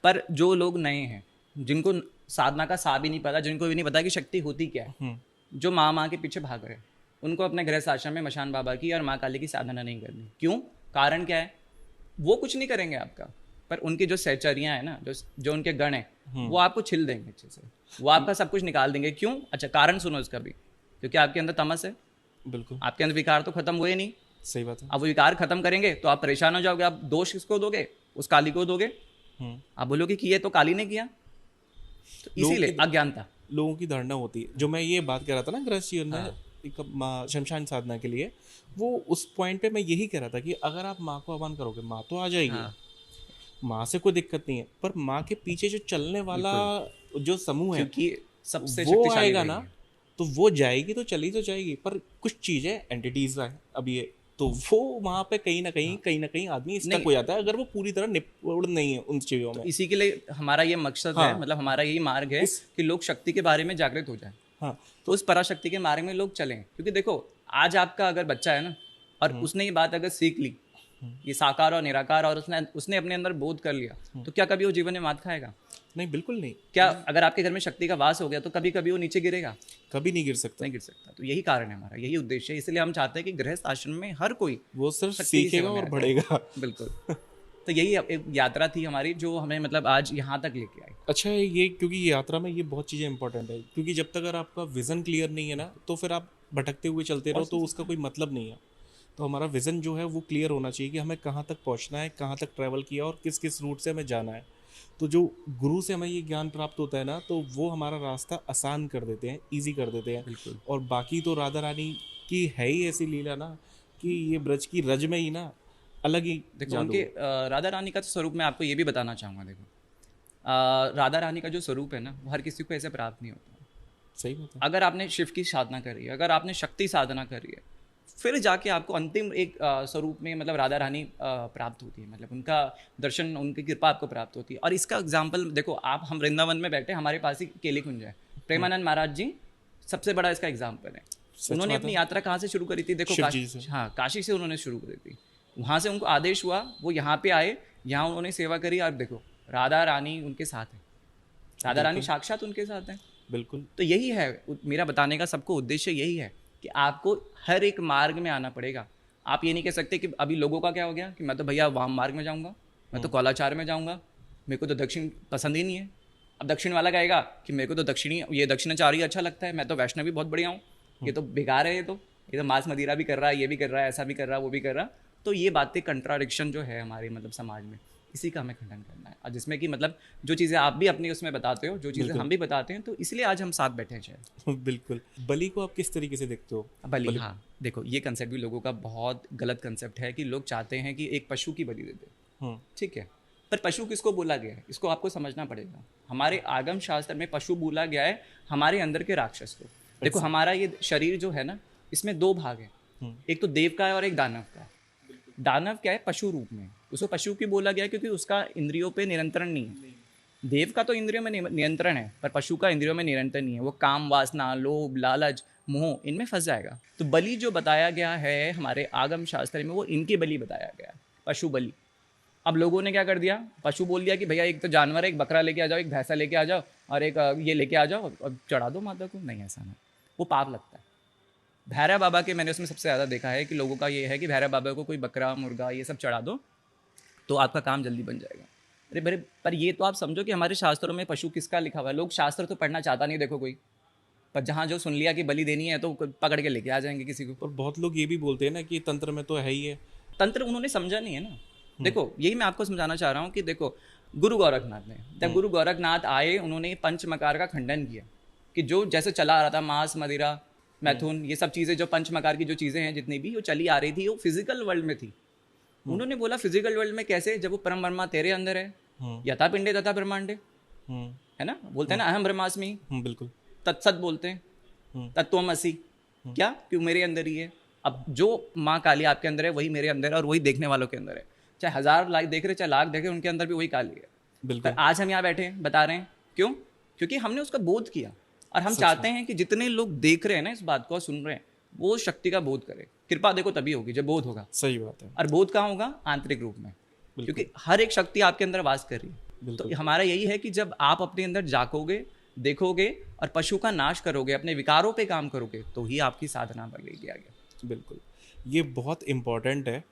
पर जो लोग नए हैं, जिनको साधना का सा भी नहीं पता, जिनको भी नहीं पता कि शक्ति होती क्या है, जो माँ के पीछे भाग रहे हैं, उनको अपने गृह आश्रम में मशान बाबा की और माँ काली की साधना नहीं करनी। क्यों? कारण क्या है? वो कुछ नहीं करेंगे आपका, पर उनकी जो सहचरियाँ हैं ना, जो उनके गण हैं, वो आपको छिल देंगे अच्छे से, वो आपका सब कुछ निकाल देंगे। क्यों? अच्छा, कारण सुनो इसका भी, क्योंकि आपके अंदर तमस है। बिल्कुल। आपके अंदर विकार तो खत्म हुए नहीं। सही बात है। अब वो विकार खत्म करेंगे तो आप परेशान हो जाओगे। आप दोष किसको दोगे? उस काली को दोगे। आप बोलोगे कि ये तो काली ने किया। तो इसीलिए अज्ञानता लोगों की धारणा होती है। जो मैं ये बात कह रहा था ना गृहस्थ जीवन में शमशान साधना के लिए, वो उस पॉइंट पे मैं यही कह रहा था कि अगर आप माँ को आह्वान करोगे, माँ तो आ जाएगी, माँ से कोई दिक्कत नहीं है, पर माँ के पीछे जो चलने वाला जो समूह है, क्योंकि सबसे वो आएगा ना, तो वो जाएगी तो चली तो जाएगी, पर कुछ चीज़ें एंटिटीज है। अब ये तो वो वहाँ पे कहीं ना कहीं आदमी स्टक नहीं। हो जाता है अगर वो पूरी तरह निपुण नहीं है उन चीज़ों में। इसी के लिए हमारा ये मकसद है, हाँ। मतलब हमारा यही मार्ग है इस कि लोग शक्ति के बारे में जागृत हो जाए, हाँ तो उस पराशक्ति के मार्ग में लोग चलें। क्योंकि देखो, आज आपका अगर बच्चा है ना, और उसने ये बात अगर सीख ली, ये साकार और निराकार, और उसने उसने अपने अंदर बोध कर लिया, तो क्या कभी वो जीवन में मात खाएगा? नहीं, बिल्कुल नहीं, क्या अगर आपके घर में शक्ति का वास हो गया तो कभी कभी वो नीचे गिरेगा? कभी नहीं गिर सकता। नहीं गिर सकता। तो यही कारण है हमारा, यही उद्देश्य है। इसलिए हम चाहते हैं कि गृहस्थ आश्रम में हर कोई वो सिर्फ शक्ति की सीखेगा सेवा में और आ जाए। बढ़ेगा। बिल्कुल। तो यही एक यात्रा थी हमारी, जो हमें मतलब आज यहाँ तक लेके आई। अच्छा है ये, क्योंकि ये यात्रा में ये बहुत चीज़ें इंपॉर्टेंट है, क्योंकि जब तक अगर आपका विज़न क्लियर नहीं है ना, तो फिर आप भटकते हुए चलते रहो तो उसका कोई मतलब नहीं है। तो हमारा विज़न जो है वो क्लियर होना चाहिए कि हमें कहाँ तक पहुँचना है, कहाँ तक ट्रैवल किया और किस किस रूट से हमें जाना है। तो जो गुरु से हमें ये ज्ञान प्राप्त होता है ना, तो वो हमारा रास्ता आसान कर देते हैं, ईजी कर देते हैं। बिल्कुल। और बाकी तो राधा रानी की है ही ऐसी लीला ना, कि ये ब्रज की रज में ही ना अलग ही देखो, जादू उनके है। राधा रानी का तो स्वरूप मैं आपको ये भी बताना चाहूँगा। देखो, राधा रानी का जो स्वरूप है ना, वो हर किसी को ऐसे प्राप्त नहीं होता। सही बात है। अगर आपने शिव की साधना करी है, अगर आपने शक्ति साधना करी है, फिर जाके आपको अंतिम एक स्वरूप में मतलब राधा रानी प्राप्त होती है, मतलब उनका दर्शन, उनकी कृपा आपको प्राप्त होती है। और इसका एग्जाम्पल देखो, आप हम वृंदावन में बैठे, हमारे पास ही केली कुंज है, प्रेमानंद महाराज जी सबसे बड़ा इसका एग्जाम्पल है। उन्होंने बात अपनी है। यात्रा कहाँ से शुरू करी थी? देखो, शिव जी से। हाँ, काशी से उन्होंने शुरू करी थी। वहाँ से उनको आदेश हुआ, वो यहाँ पे आए, यहाँ उन्होंने सेवा करी, और देखो राधा रानी उनके साथ है, राधा रानी साक्षात उनके साथ है। बिल्कुल। तो यही है मेरा बताने का सबको उद्देश्य, यही है कि आपको हर एक मार्ग में आना पड़ेगा। आप ये नहीं कह सकते कि अभी लोगों का क्या हो गया कि मैं तो भैया वाम मार्ग में जाऊंगा, मैं तो कौलाचार में जाऊंगा, मेरे को तो दक्षिण पसंद ही नहीं है। अब दक्षिण वाला कहेगा कि मेरे को तो दक्षिणी, ये दक्षिणाचारी अच्छा लगता है, मैं तो वैष्णवी बहुत बढ़िया हूँ, ये तो बेकार है, ये तो मांस मदिरा भी कर रहा है, ये भी कर रहा है, ऐसा भी कर रहा है, वो भी कर रहा है। तो ये बातें कंट्राडिक्शन जो है हमारे मतलब समाज में, इसी का हमें खंडन करना है। और जिसमें कि मतलब जो चीज़ें आप भी अपनी उसमें बताते हो, जो चीज़ें हम भी बताते हैं, तो इसलिए आज हम साथ बैठे हैं शायद। बिल्कुल। बलि को आप किस तरीके से देखते हो? बलि, हाँ, देखो ये कंसेप्ट भी लोगों का बहुत गलत कंसेप्ट है कि लोग चाहते हैं कि एक पशु की बलि दे दे। ठीक है, पर पशु किसको बोला गया है, इसको आपको समझना पड़ेगा। हमारे आगम शास्त्र में पशु बोला गया है हमारे अंदर के राक्षस को। देखो, हमारा ये शरीर जो है ना, इसमें दो भाग है, एक तो देव का है और एक दानव का है। दानव क्या है? पशु रूप में, उसको पशु की बोला गया क्योंकि उसका इंद्रियों पे नियंत्रण नहीं है। देव का तो इंद्रियों में नियंत्रण है, पर पशु का इंद्रियों में नियंत्रण नहीं है। वो काम वासना, लोभ, लालच, मोह, इनमें फंस जाएगा। तो बलि जो बताया गया है हमारे आगम शास्त्र में, वो इनकी बलि बताया गया है, पशु बलि। अब लोगों ने क्या कर दिया, पशु बोल दिया कि भैया एक तो जानवर है, एक बकरा लेके आ जाओ, एक भैंसा लेके आ जाओ, और एक ये लेके आ जाओ और चढ़ा दो माता को। नहीं, ऐसा नहीं, वो पाप लगता है। भैरव बाबा के मैंने उसमें सबसे ज़्यादा देखा है कि लोगों का ये है कि भैरव बाबा को कोई बकरा, मुर्गा, ये सब चढ़ा दो तो आपका काम जल्दी बन जाएगा। अरे बड़े, पर ये तो आप समझो कि हमारे शास्त्रों में पशु किसका लिखा हुआ है। लोग शास्त्र तो पढ़ना चाहता नहीं, देखो कोई, पर जहाँ जो सुन लिया कि बलि देनी है तो पकड़ के लेके आ जाएंगे किसी को। और बहुत लोग ये भी बोलते हैं ना कि तंत्र में तो है ही है। तंत्र उन्होंने समझा नहीं है ना। देखो, यही मैं आपको समझाना चाह रहा हूँ कि देखो, गुरु गोरखनाथ ने, जब गुरु गोरखनाथ आए, उन्होंने पंचमकार का खंडन किया कि जो जैसे चला आ रहा था, मांस, मदिरा, मैथुन, ये सब चीज़ें, जो पंचमकार की जो चीज़ें हैं जितनी भी, वो चली आ रही थी, वो फिजिकल वर्ल्ड में थी। उन्होंने बोला फिजिकल वर्ल्ड में कैसे, जब वो परम ब्रह्मा तेरे अंदर है, यथा पिंडे तथा ब्रह्मांडे, है ना, बोलते हैं ना, अहम ब्रह्मास्मि, बिल्कुल। तत्सत बोलते हैं, तत्त्वमसि, क्या, क्यों मेरे अंदर ही है। अब जो माँ काली आपके अंदर है, वही मेरे अंदर है, और वही देखने वालों के अंदर है। चाहे 1000 लाख देख रहे, चाहे लाख देखे, उनके अंदर भी वही काली है। बिल्कुल। पर आज हम यहाँ बैठे हैं, बता रहे हैं, क्यों? क्योंकि हमने उसका बोध किया। और हम चाहते हैं कि जितने लोग देख रहे हैं ना इस बात को, सुन रहे हैं, वो शक्ति का बोध करें। कृपा देखो तभी होगी जब बोध होगा। सही बात है। और बोध कहाँ होगा? आंतरिक रूप में, क्योंकि हर एक शक्ति आपके अंदर वास कर रही है। तो हमारा यही है कि जब आप अपने अंदर झांकोगे, देखोगे और पशु का नाश करोगे, अपने विकारों पे काम करोगे, तो ही आपकी साधना बढ़ेगी आगे। बिल्कुल, ये बहुत इम्पोर्टेंट है,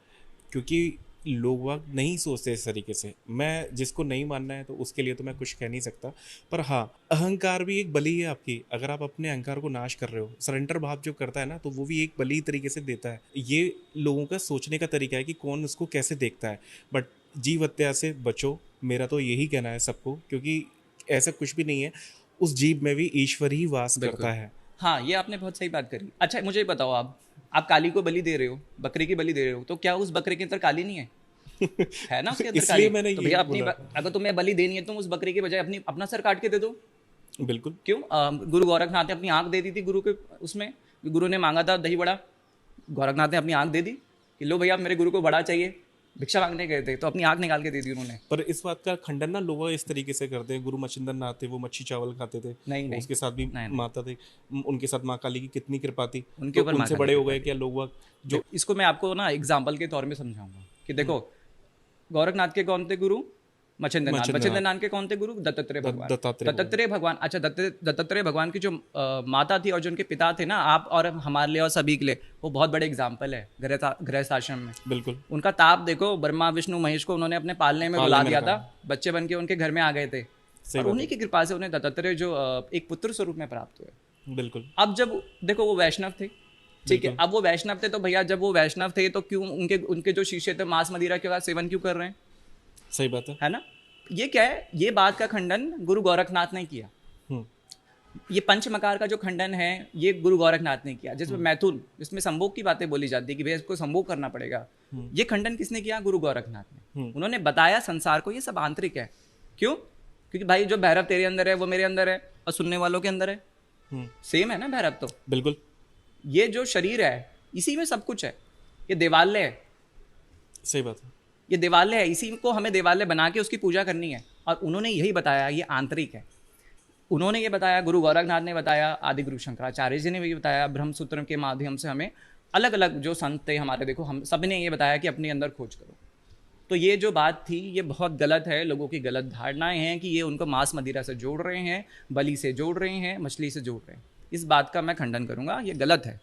क्योंकि लोग वक्त नहीं सोचते इस तरीके से। मैं जिसको नहीं मानना है तो उसके लिए तो मैं कुछ कह नहीं सकता, पर हाँ, अहंकार भी एक बलि है आपकी। अगर आप अपने अहंकार को नाश कर रहे हो, सरेंडर भाव जो करता है ना, तो वो भी एक बलि तरीके से देता है। ये लोगों का सोचने का तरीका है कि कौन उसको कैसे देखता है। बट जीव हत्या से बचो, मेरा तो यही कहना है सबको, क्योंकि ऐसा कुछ भी नहीं है, उस जीव में भी ईश्वर ही वास करता है। हाँ, ये आपने बहुत सही बात करी। अच्छा, मुझे बताओ, आप काली को बलि दे रहे हो, बकरे की बलि दे रहे हो, तो क्या उस बकरे के अंदर काली नहीं है? है ना उसके अंदर इसलिए काली। मैंने तो ये भैया अपनी बोला। अगर तुम्हें बलि देनी है, तुम उस बकरे के बजाय अपना सर काट के दे दो। बिल्कुल। क्यों? गुरु गोरखनाथ ने अपनी आंख दे दी थी गुरु के उसमें, गुरु ने मांगा था दही बड़ा, गोरखनाथ ने अपनी आंख दे दी। कि लो भैया मेरे गुरु को बड़ा चाहिए, भिक्षा मांगने गए थे तो अपनी आँख निकाल के दे दी उन्होंने। पर इस बात का खंडन ना लोग इस तरीके से करते हैं, गुरु मच्छिंदर नाथ थे, वो मच्छी चावल खाते थे, नहीं नहीं उसके साथ भी नहीं नहीं, माता थे, उनके साथ माँ काली की कितनी कृपा थी, उनके तो ऊपर माँ उनसे काली बड़े की हो कृपा गए थी। क्या लोग वक्त जो इसको मैं आपको ना एग्जाम्पल के तौर में समझाऊंगा कि देखो गोरखनाथ के कौन थे गुरु? मच्छिंद्र नाथ। मच्छिंद्र मच्छिंद्र नाथ, नाथ के कौन थे गुरु? दत्तात्रेय भगवान। दत्तात्रेय भगवान। दत्तात्रेय भगवान, अच्छा दत्तात्रेय भगवान की जो माता थी और जो उनके पिता थे ना, आप और हमारे लिए और सभी के लिए वो बहुत बड़े एग्जाम्पल है गृहस्थ आश्रम में। बिल्कुल उनका ताप देखो, ब्रह्मा विष्णु महेश को उन्होंने अपने पालने में बुला पालने में दिया रखा। था, बच्चे बन के उनके घर में आ गए थे सही और बात उन्हीं की कृपा से उन्हें दत्तात्रेय जो एक पुत्र स्वरूप में प्राप्त हुए। है, बिल्कुल अब जब देखो वो वैष्णव थे, ठीक है, अब वो वैष्णव थे तो भैया जब वो वैष्णव थे तो क्यों उनके उनके जो शिष्य थे मांस मदिरा के सेवन क्यों कर रहे हैं? सही बात है। है ना? ये क्या है? ये बात का खंडन गुरु गोरखनाथ ने किया। हम्म, ये पंचमकार का जो खंडन है ये गुरु गोरखनाथ ने किया, जिसमें मैथुन, जिसमें संभोग की बातें बोली जाती है कि भैया इसको संभोग करना पड़ेगा। ये खंडन किसने किया? गुरु गोरखनाथ ने। उन्होंने बताया संसार को ये सब आंतरिक है। क्यों? क्योंकि भाई जो भैरव तेरे अंदर है वो मेरे अंदर है और सुनने वालों के अंदर है, सेम है ना भैरव तो। बिल्कुल ये जो शरीर है इसी में सब कुछ है, ये देवालय है, सही बात है। ये देवालय है, इसी को हमें देवालय बना के उसकी पूजा करनी है। और उन्होंने यही बताया ये आंतरिक है। उन्होंने ये बताया, गुरु गोरखनाथ ने बताया, आदि गुरु शंकराचार्य जी ने भी बताया, ब्रह्मसूत्र के माध्यम से हमें अलग अलग जो संत थे हमारे, देखो हम सब ने ये बताया कि अपने अंदर खोज करो। तो ये जो बात थी ये बहुत गलत है, लोगों की गलत धारणाएं हैं कि ये उनको मांस मदिरा से जोड़ रहे हैं, बलि से जोड़ रहे हैं, मछली से जोड़ रहे हैं। इस बात का मैं खंडन करूंगा, ये गलत है।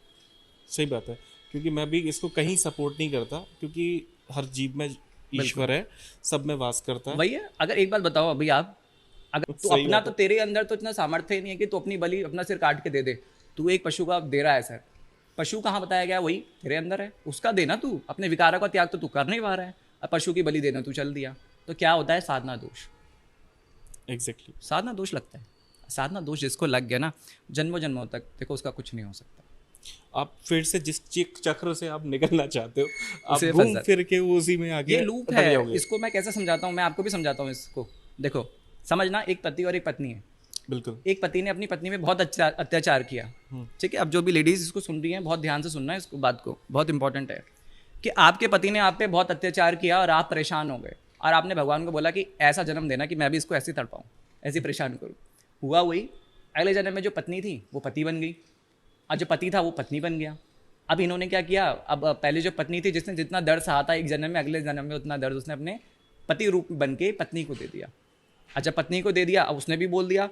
सही बात है, क्योंकि मैं भी इसको कहीं सपोर्ट नहीं करता, क्योंकि हर जीव में ईश्वर है, सब में वास करता है। वही है। अगर एक बात बताओ अभी आप, अगर तू सही अपना बात तो तेरे अंदर तो इतना सामर्थ्य नहीं है कि तू अपनी बलि अपना सिर काट के दे दे। तू एक पशु का दे रहा है सर, पशु कहाँ बताया गया? वही तेरे अंदर है, उसका देना। तू अपने विकारों का त्याग तो तू कर नहीं पा रहा है, अब पशु की बलि देना तू चल दिया, तो क्या होता है? साधना दोष। एग्जैक्टली साधना दोष लगता है। साधना दोष जिसको लग गया ना, जन्मों जन्मों तक देखो उसका कुछ नहीं हो सकता। आप फिर से जिस चक्र से आप निकलना चाहते हो, आप उसे घूम फंस जाते। फिर के वो उसी में आगे ये लूप अटक है, जाओगे। इसको मैं कैसे समझाता हूँ? मैं आपको भी समझाता हूँ इसको। देखो समझना, एक पति और एक पत्नी है। बिल्कुल एक पति ने अपनी पत्नी में बहुत अच्छा अत्याचार किया, ठीक है। अब जो भी लेडीज इसको सुन रही हैं बहुत ध्यान से सुनना है इसको, बात को, बहुत इंपॉर्टेंट है कि आपके पति ने आप पे बहुत अत्याचार किया और आप परेशान हो गए और आपने भगवान को बोला कि ऐसा जन्म देना कि मैं भी इसको ऐसे तड़पाऊँ, ऐसे परेशान करूँ। हुआ वही, अगले जन्म में जो पत्नी थी वो पति बन गई और जो पति था वो पत्नी बन गया। अब इन्होंने क्या किया? अब पहले जो पत्नी थी जिसने जितना दर्द सहा था एक जन्म में, अगले जन्म में उतना दर्द उसने अपने पति रूप बन के पत्नी को दे दिया। अच्छा पत्नी को दे दिया, अब उसने भी बोल दिया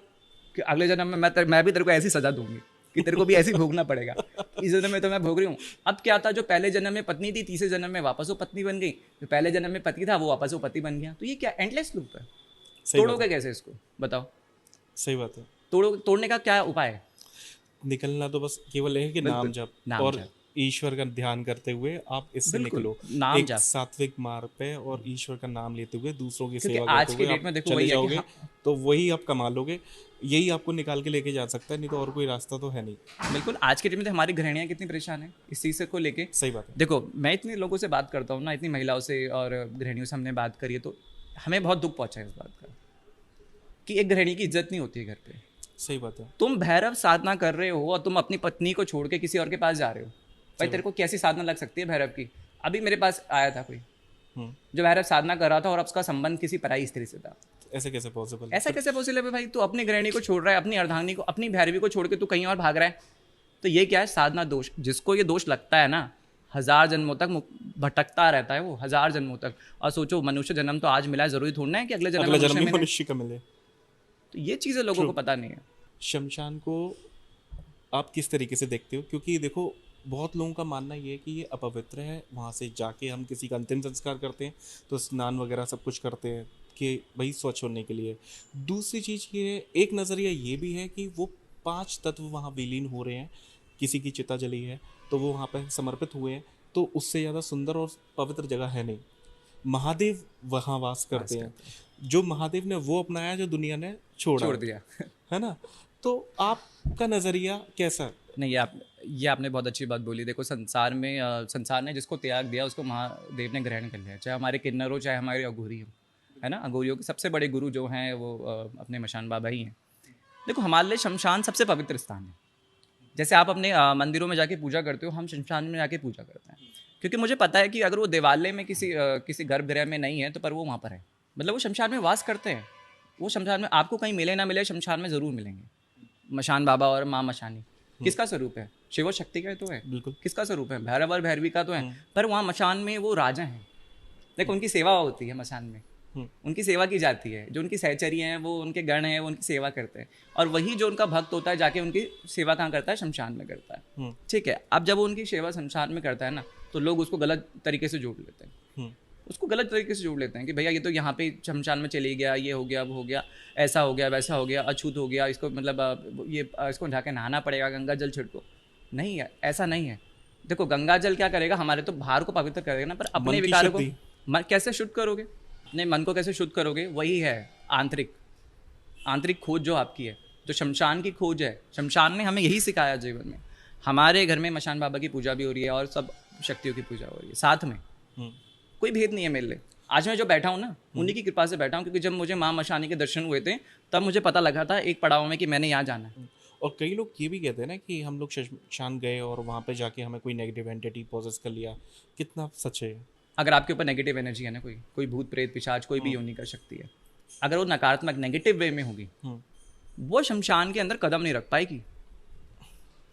कि अगले जन्म में मैं भी तेरे को ऐसी सजा दूंगी कि तेरे को भी ऐसी भोगना पड़ेगा। इस जन्म में तो मैं भोग रही हूँ। अब क्या था, जो पहले जन्म में पत्नी थी तीसरे जन्म में वापस वो पत्नी बन गई, जो पहले जन्म में पति था वो वापस वो पति बन गया। तो ये क्या एंडलेस लूप है? सही बात तोड़ोगे कैसे इसको बताओ? सही बात है। तोड़ने का क्या उपाय है? निकलना तो बस केवल है कि नाम जप नाम और जप। ईश्वर का ध्यान करते हुए आप इससे बिल्कुल, निकलो, नाम एक जप। सात्विक मार्ग पे और ईश्वर का नाम लेते हुए दूसरों की क्योंकि सेवा आज करते की हुए डेट में आप देखो चले वही है कि जाओगे, तो वही आप कमा लोगे। यही आपको निकाल के लेके जा सकता है, नहीं तो और कोई रास्ता तो है नहीं। बिल्कुल, आज के डेट में तो हमारी गृहिणियाँ कितनी परेशान है इस चीज़ से को लेके। सही बात है। देखो मैं इतने लोगों से बात करता हूँ ना, इतनी महिलाओं से और गृहिणियों से हमने बात करी है, तो हमें बहुत दुख पहुंचा है इस बात का कि एक गृहिणी की इज्जत नहीं होती है घर पे। सही बात है। तुम भैरव साधना कर रहे हो और तुम अपनी पत्नी को छोड़ के किसी और के पास जा रहे हो, भाई तेरे को कैसी साधना लग सकती है भैरव की? अभी मेरे पास आया था कोई जो भैरव साधना कर रहा था और उसका संबंध किसी पराई स्त्री से था। ऐसे कैसे पॉसिबल? ऐसा कैसे पॉसिबल है भाई? तू अपनी गृहिणी को छोड़ रहा है, अपनी अर्धांगिनी को, अपनी भैरवी को छोड़ के तू कहीं और भाग रहा है, तो ये क्या है? साधना दोष। जिसको ये दोष लगता है ना, 1000 जन्मों तक भटकता रहता है वो, 1000 जन्मों तक। और सोचो मनुष्य जन्म तो आज मिला है, जरूरी थोड़ा है कि अगले जन्म अगला जन्म मनुष्य में मिले। मनुष्य का मिले। तो ये चीज़ें लोगों को पता नहीं है। शमशान को आप किस तरीके से देखते हो? क्योंकि देखो बहुत लोगों का मानना ये है कि ये अपवित्र है, वहाँ से जाके हम किसी का अंतिम संस्कार करते हैं तो स्नान वगैरह सब कुछ करते हैं कि भाई स्वच्छ होने के लिए। दूसरी चीज़ ये है, एक नज़रिया ये भी है कि वो 5 तत्व वहाँ विलीन हो रहे हैं, किसी की चिता जली है तो वो वहाँ पर समर्पित हुए हैं, तो उससे ज़्यादा सुंदर और पवित्र जगह है नहीं। महादेव वहाँ वास करते हैं, जो महादेव ने वो अपनाया जो दुनिया ने छोड़ दिया है ना। तो आपका नज़रिया कैसा? नहीं, ये आपने बहुत अच्छी बात बोली। देखो संसार में संसार ने जिसको त्याग दिया उसको महादेव ने ग्रहण कर लिया, चाहे हमारे किन्नर हो चाहे हमारे अघोरी हो, है ना। अघोरियों के सबसे बड़े गुरु जो हैं वो अपने मशान बाबा ही हैं। देखो हमारे लिए शमशान सबसे पवित्र स्थान है। जैसे आप अपने मंदिरों में जाके पूजा करते हो, हम शमशान में जाके पूजा करते हैं। क्योंकि मुझे पता है कि अगर वो देवालय में किसी गर्भगृह में नहीं है तो पर वो वहाँ पर है, मतलब वो शमशान में वास करते हैं। वो शमशान में आपको कहीं मिले ना मिले, शमशान में ज़रूर मिलेंगे। मशान बाबा और माँ मशानी किसका स्वरूप है? शिव और शक्ति का तो है। बिल्कुल। किसका स्वरूप है? भैरव और भैरवी का तो है। पर वहाँ मशान में वो राजा हैं। देखो उनकी सेवा होती है मशान में, उनकी सेवा की जाती है। जो उनकी सहचरी हैं, वो उनके गण हैं, वो उनकी सेवा करते हैं। और वही जो उनका भक्त होता है जाके उनकी सेवा कहाँ करता है? शमशान में करता है। ठीक है, अब जब वो उनकी सेवा शमशान में करता है ना, तो लोग उसको गलत तरीके से जोड़ लेते हैं। उसको गलत तरीके से जोड़ लेते हैं कि भैया ये तो यहाँ पे शमशान में चली गया, ये हो गया, वो हो गया, ऐसा हो गया, वैसा हो गया, अछूत हो गया, इसको मतलब ये इसको जाके नहाना पड़ेगा, गंगा जल छिड़को। नहीं है, ऐसा नहीं है। देखो गंगा जल क्या करेगा? हमारे तो बाहर को पवित्र करेगा ना, पर अपने विकारों को मन कैसे शुद्ध करोगे? अपने मन को कैसे शुद्ध करोगे? वही है आंतरिक खोज जो आपकी है, जो शमशान की खोज है। शमशान ने हमें यही सिखाया जीवन में। हमारे घर में मशान बाबा की पूजा भी हो रही है और सब शक्तियों की पूजा हो रही है साथ में। कोई भेद नहीं है मेरे लिए। आज मैं जो बैठा हूँ ना, उन्हीं की कृपा से बैठा हूँ, क्योंकि जब मुझे माँ मशानी के दर्शन हुए थे तब मुझे पता लगा था एक पड़ाव में कि मैंने यहाँ जाना है। और कई लोग ये भी कहते हैं ना कि हम लोग शमशान गए और वहाँ पे जाके हमें कोई नेगेटिव एंटिटी पॉजेस कर लिया। कितना सच है? अगर आपके ऊपर नेगेटिव एनर्जी है ना, कोई भूत प्रेत पिशाच कोई भी योनि कर सकती है, अगर वो नकारात्मक नेगेटिव वे में होगी, वो शमशान के अंदर कदम नहीं रख पाएगी।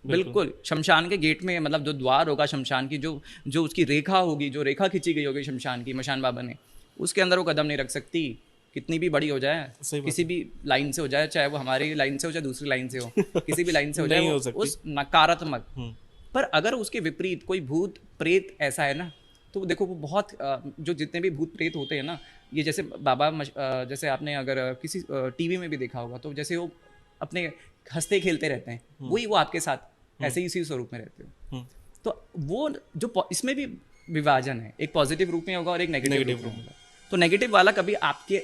बिल्कुल शमशान के गेट में, मतलब जो द्वार होगा शमशान की, जो उसकी रेखा होगी, जो रेखा खींची गई होगी शमशान की, मशान बाबा ने, उसके अंदर वो कदम नहीं रख सकती। कितनी भी बड़ी हो जाए, किसी भी लाइन से हो जाए, चाहे वो हमारी लाइन से हो चाहे दूसरी लाइन से हो, किसी भी लाइन से हो जाए, उस नकारात्मक। पर अगर उसके विपरीत कोई भूत प्रेत ऐसा है ना, तो देखो वो बहुत जो जितने भी भूत प्रेत होते हैं ना, ये जैसे बाबा जैसे आपने अगर किसी टीवी में भी देखा होगा, तो जैसे वो अपने हंसते खेलते रहते हैं, वही वो आपके साथ ऐसे ही इसी स्वरूप में रहते हो। तो वो जो इसमें भी विभाजन है, एक पॉजिटिव रूप में होगा और एक नेगेटिव रूप में होगा। तो नेगेटिव वाला कभी आपके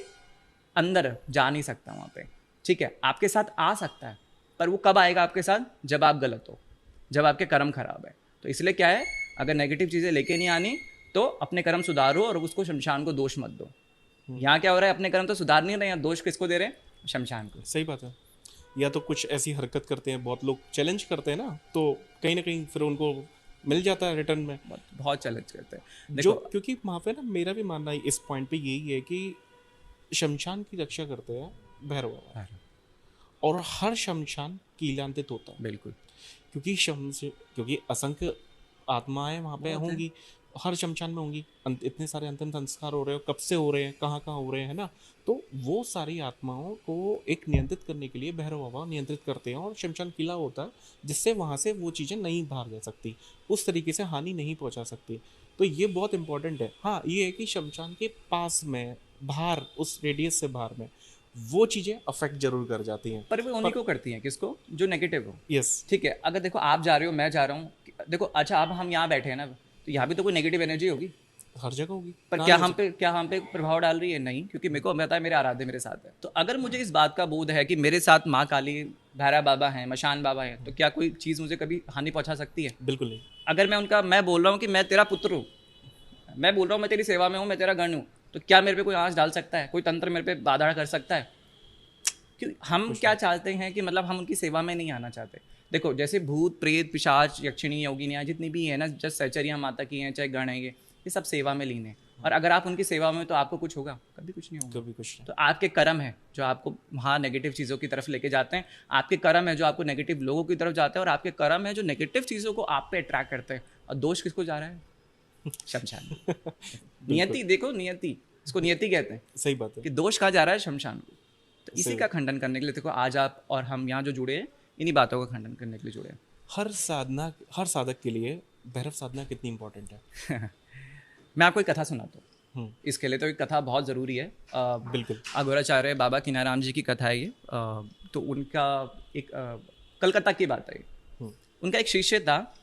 अंदर जा नहीं सकता वहाँ पे, ठीक है? आपके साथ आ सकता है, पर वो कब आएगा आपके साथ? जब आप गलत हो, जब आपके कर्म खराब है। तो इसलिए क्या है, अगर नेगेटिव चीज़ें लेके नहीं आनी तो अपने कर्म सुधारो और उसको शमशान को दोष मत दो। यहाँ क्या हो रहा है, अपने कर्म तो सुधार नहीं रहे हैं, दोष किसको दे रहे हैं? शमशान को। सही बात है। या तो कुछ ऐसी हरकत करते हैं, बहुत लोग चैलेंज करते हैं ना, तो कहीं ना कहीं फिर उनको मिल जाता है रिटर्न में। बहुत चैलेंज करते हैं जो, क्योंकि वहाँ पे ना मेरा भी मानना है इस पॉइंट पे यही है कि शमशान की रक्षा करते हैं भैरव बाबा, और हर शमशान कीलांतित होता है। बिल्कुल, क्योंकि असंख्य आत्माएं वहाँ पे होंगी, हर शमशान में होंगी। इतने सारे अंतिम संस्कार हो रहे हो, कब से हो रहे हैं, कहाँ कहाँ हो रहे हैं ना, तो वो सारी आत्माओं को एक नियंत्रित करने के लिए भैरव बाबा नियंत्रित करते हैं, और शमशान किला होता है जिससे वहाँ से वो चीज़ें नहीं बाहर जा सकती, उस तरीके से हानि नहीं पहुँचा सकती। तो ये बहुत इंपॉर्टेंट है। हाँ, ये है कि शमशान के पास में, बाहर, उस रेडियस से बाहर में वो चीज़ें अफेक्ट जरूर कर जाती हैं। पर वो उन्हीं को करती हैं, किसको? जो नेगेटिव हो। यस, ठीक है। अगर देखो आप जा रहे हो, मैं जा रहा हूँ, देखो अच्छा अब हम यहाँ बैठे हैं ना, तो यहाँ भी तो कोई नेगेटिव एनर्जी होगी, हर जगह होगी। पर क्या हम पे प्रभाव डाल रही है? नहीं, क्योंकि मेरे को पता है मेरे आराध्य मेरे साथ है। तो अगर मुझे इस बात का बोध है कि मेरे साथ माँ काली, भैरव बाबा हैं, मशान बाबा हैं, तो क्या कोई चीज़ मुझे कभी हानि पहुँचा सकती है? बिल्कुल नहीं। अगर मैं बोल रहा हूँ कि मैं तेरा पुत्र हूँ, मैं बोल रहा हूँ मैं तेरी सेवा में हूँ, मैं तेरा गण हूँ, तो क्या मेरे पे कोई आँच डाल सकता है? कोई तंत्र मेरे पे बाधा कर सकता है? क्यों हम क्या चाहते हैं कि मतलब हम उनकी सेवा में नहीं आना चाहते। देखो जैसे भूत प्रेत पिशाच यक्षिणी योगिनियाँ जितनी भी है ना, जैसे सहचरियाँ माता की हैं, चाहे गण है, ये सब सेवा में लीन है। और अगर आप उनकी सेवा में, तो आपको कुछ होगा? कभी कुछ नहीं होगा। कभी कुछ नहीं। तो आपके कर्म है जो आपको वहाँ नेगेटिव चीज़ों की तरफ लेके जाते हैं, आपके कर्म है जो आपको नेगेटिव लोगों की तरफ जाते हैं, और आपके कर्म है जो नेगेटिव चीज़ों को आप पे अट्रैक्ट करते हैं। और दोष किसको जा रहा है? शमशान। नियति, देखो नियति, इसको नियति कहते हैं। सही बात है कि दोष कहाँ जा रहा है? शमशान को। तो इसी का खंडन करने के लिए देखो आज आप और हम यहाँ जो जुड़े हैं, इन्हीं बातों का खंडन करने के लिए जुड़े हैं। हर साधक के लिए भैरव साधना कितनी इंपॉर्टेंट है? मैं आपको एक कथा सुनाता हूँ। इसके लिए तो एक कथा बहुत ज़रूरी है। बिल्कुल। अघोराचार्य बाबा कीनाराम जी की कथा है ये। तो उनका एक कलकत्ता की बात है। उनका एक शिष्य था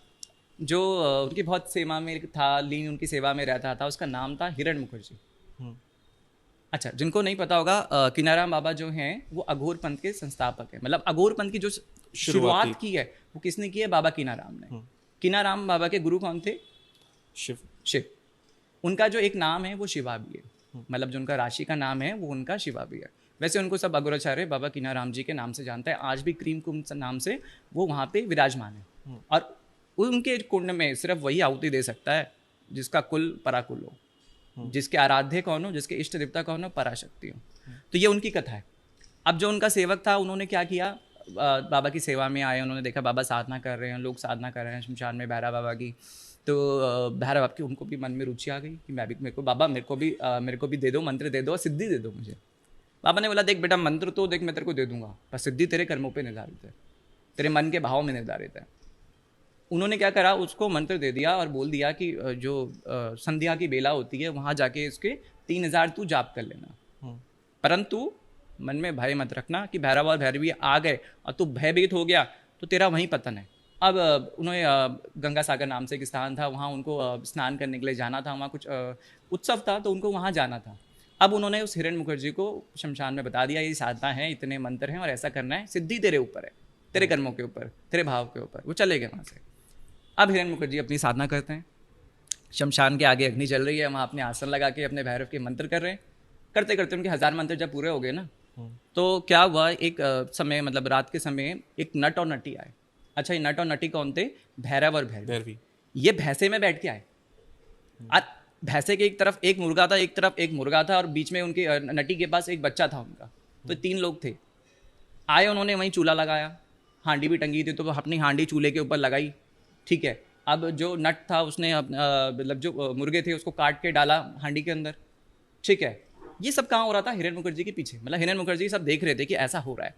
जो उनकी बहुत सेवा में था, लीन उनकी सेवा में रहता था। उसका नाम था हिरण मुखर्जी। अच्छा, जिनको नहीं पता होगा, कीनाराम बाबा जो हैं वो अघोर पंथ के संस्थापक हैं। मतलब अघोर पंथ की जो शुरुआत की है वो किसने की है? बाबा कीनाराम ने। कीनाराम बाबा के गुरु कौन थे? शिव। उनका जो एक नाम है वो शिवा भी है, मतलब जो उनका राशि का नाम है वो उनका शिवा भी है। वैसे उनको सब अघोराचार्य बाबा कीनाराम जी के नाम से जानता है। आज भी क्रीम कुंभ नाम से वो वहाँ पे विराजमान है, और उनके कुंड में सिर्फ वही आहुति दे सकता है जिसका कुल पराकुल हो, जिसके आराध्य कौन हो, जिसके इष्ट देवता कौन हो, पराशक्ति हो। तो ये उनकी कथा है। अब जो उनका सेवक था उन्होंने क्या किया, बाबा की सेवा में आए, उन्होंने देखा बाबा साधना कर रहे हैं, लोग साधना कर रहे हैं शमशान में भैरव बाबा की। तो भैरव बाबा की उनको भी मन में रुचि आ गई कि मैं भी, मेरे को बाबा मेरे को भी दे दो, मंत्र दे दो और सिद्धि दे दो मुझे। बाबा ने बोला देख बेटा, मंत्र तो देख मैं तेरे को दे दूंगा, पर सिद्धि तेरे कर्मों पे निर्धारित है, तेरे मन के भाव में निर्धारित है। उन्होंने क्या करा, उसको मंत्र दे दिया और बोल दिया कि जो संध्या की बेला होती है वहाँ जाके इसके 3000 तू जाप कर लेना, परंतु मन में भय मत रखना कि भैरव और भैरवी आ गए और तू भयभीत हो गया तो तेरा वहीं पतन है। अब उन्होंने गंगा सागर नाम से एक स्थान था, वहाँ उनको स्नान करने के लिए जाना था, वहाँ कुछ उत्सव था तो उनको वहाँ जाना था। अब उन्होंने उस हिरण मुखर्जी को शमशान में बता दिया ये साधना है, इतने मंत्र हैं और ऐसा करना है, सिद्धि तेरे ऊपर है, तेरे कर्मों के ऊपर, तेरे भाव के ऊपर। वो चले गए वहाँ से। अब हिरण मुखर्जी अपनी साधना करते हैं, शमशान के आगे अग्नि चल रही है, वहाँ अपने आसन लगा के अपने भैरव के मंत्र कर रहे हैं। करते करते उनके 1000 मंत्र जब पूरे हो गए ना, तो क्या हुआ, एक समय मतलब रात के समय एक नट और नटी आए। अच्छा, ये नट और नटी कौन थे? भैरव और भैरवी। ये भैंसे में बैठ के आए। भैंसे के एक तरफ एक मुर्गा था, एक तरफ एक मुर्गा था और बीच में उनकी नटी के पास एक बच्चा था उनका। तो 3 लोग थे। आए, उन्होंने वहीं चूल्हा लगाया, हांडी भी टंगी थी तो अपनी हांडी चूल्हे के ऊपर लगाई। ठीक है, अब जो नट था उसने मतलब जो मुर्गे थे उसको काट के डाला हांडी के अंदर। ठीक है, ये सब कहाँ हो रहा था? हिरण मुखर्जी के पीछे। मतलब हिरण मुखर्जी सब देख रहे थे कि ऐसा हो रहा है।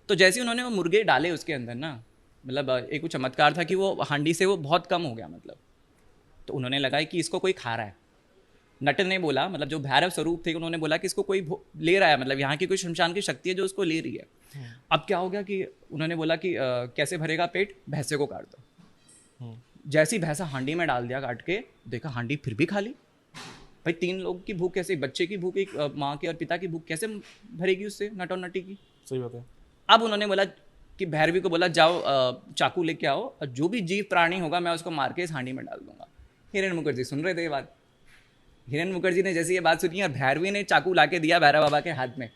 तो जैसे ही उन्होंने वो मुर्गे डाले उसके अंदर ना, मतलब एक चमत्कार था कि वो हांडी से वो बहुत कम हो गया मतलब। तो उन्होंने लगाया कि इसको कोई खा रहा है। नट ने बोला, मतलब जो भैरव स्वरूप थे, उन्होंने बोला कि इसको कोई ले रहा है, मतलब यहाँ की कोई शमशान की शक्ति है जो उसको ले रही है। अब क्या हो गया कि उन्होंने बोला कि कैसे भरेगा पेट, भैंसे को काट दो। जैसी भैंसा हांडी में डाल दिया काट के, देखा हांडी फिर भी खाली। भाई 3 लोग की भूख कैसे, बच्चे की भूख, एक माँ की और पिता की भूख कैसे भरेगी उससे, नट और नटी की? सही बात है। अब उन्होंने बोला कि भैरवी को बोला जाओ चाकू लेके आओ और जो भी जीव प्राणी होगा मैं उसको मार के इस हांडी में डाल दूंगा। हिरण मुखर्जी सुन रहे थे ये बात। हिरण मुखर्जी ने जैसे ये बात सुनी और भैरवी ने चाकू लाके दिया भैरव बाबा के हाथ में।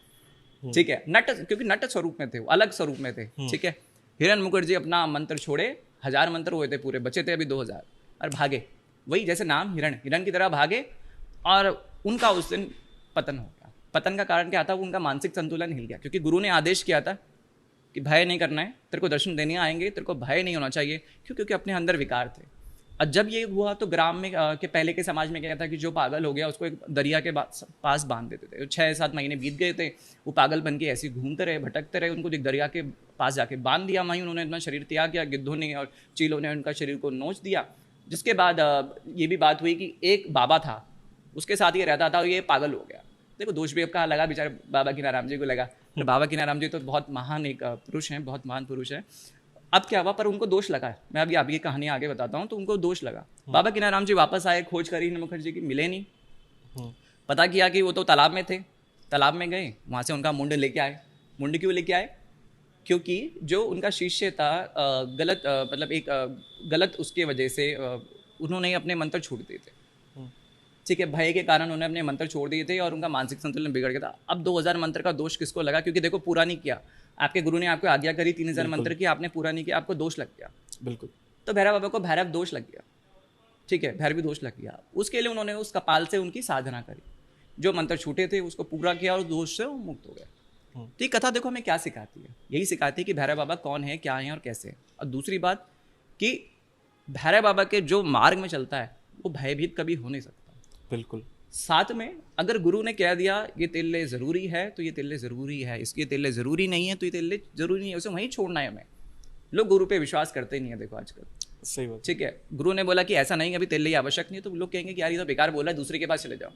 ठीक है, नट, क्योंकि नट स्वरूप में थे, वो अलग स्वरूप में थे। ठीक है, हिरण मुखर्जी अपना मंत्र छोड़े, 1000 मंत्र हुए थे पूरे, बचे थे अभी 2000 और भागे। वही जैसे नाम हिरण, हिरण की तरह भागे और उनका उस दिन पतन हो गया। पतन का कारण क्या था? उनका मानसिक संतुलन हिल गया, क्योंकि गुरु ने आदेश किया था कि भय नहीं करना है, तेरे को दर्शन देने आएंगे, तेरे को भय नहीं होना चाहिए। क्यों? क्योंकि अपने अंदर विकार थे। और जब ये हुआ तो ग्राम में के पहले के समाज में क्या था कि जो पागल हो गया उसको एक दरिया के पास बांध देते थे। 6-7 महीने बीत गए थे, वो पागल बन के ऐसे घूमते रहे, भटकते रहे, उनको एक दरिया के पास जाके बांध दिया। वहीं उन्होंने अपना शरीर त्याग किया, गिद्धों ने और चीलों ने उनका शरीर को नोच दिया। जिसके बाद ये भी बात हुई कि एक बाबा था, उसके साथ ये रहता था और ये पागल हो गया। देखो दोष भी अब कहाँ लगा, बेचारे बाबा कीनाराम जी को लगा। तो बाबा कीनाराम जी तो बहुत महान एक पुरुष हैं, बहुत महान पुरुष हैं। अब क्या हुआ, पर उनको दोष लगा। मैं अभी आपकी कहानी आगे बताता हूँ। तो उनको दोष लगा। बाबा कीनाराम जी वापस आए, खोज करी हिरण मुखर्जी की, मिले नहीं। पता किया कि वो तो तालाब में थे, तालाब में गए, वहाँ से उनका मुंड लेके आए। मुंड क्यों लेके आए? क्योंकि जो उनका शिष्य था गलत मतलब एक गलत उसके वजह से उन्होंने अपने मंत्र छोड़ दिए थे। ठीक है, भय के कारण उन्होंने अपने मंत्र छोड़ दिए थे और उनका मानसिक संतुलन बिगड़ गया था। अब 2000 मंत्र का दोष किसको लगा? क्योंकि देखो पूरा नहीं किया, आपके गुरु ने आपको आज्ञा करी 3000 मंत्र की, आपने पूरा नहीं किया, आपको दोष लग गया। बिल्कुल। तो भैरव बाबा को भैरव दोष लग गया। ठीक है, भैरवी दोष लग गया। उसके लिए उन्होंने उस कपाल से उनकी साधना करी, जो मंत्र छूटे थे उसको पूरा किया और दोष से वो मुक्त हो गया। तो ये कथा देखो हमें क्या सिखाती है? यही सिखाती है कि भैरव बाबा कौन है, क्या है और कैसे है। और दूसरी बात कि भैरव बाबा के जो मार्ग में चलता है वो भयभीत कभी हो नहीं सकता। बिल्कुल। साथ में अगर गुरु ने कह दिया ये तेरे लिए ज़रूरी है तो ये तेरे लिए ज़रूरी है, इसके तेरे लिए ज़रूरी नहीं है तो ये तेरे लिए ज़रूरी नहीं है, उसे वहीं छोड़ना है हमें। लोग गुरु पे विश्वास करते नहीं है, देखो आजकल। सही बात। ठीक है, गुरु ने बोला कि ऐसा नहीं है, अभी तेरे लिए आवश्यक नहीं है, तो लोग कहेंगे कि यार ये तो बेकार बोला है, दूसरे के पास चले जाओ।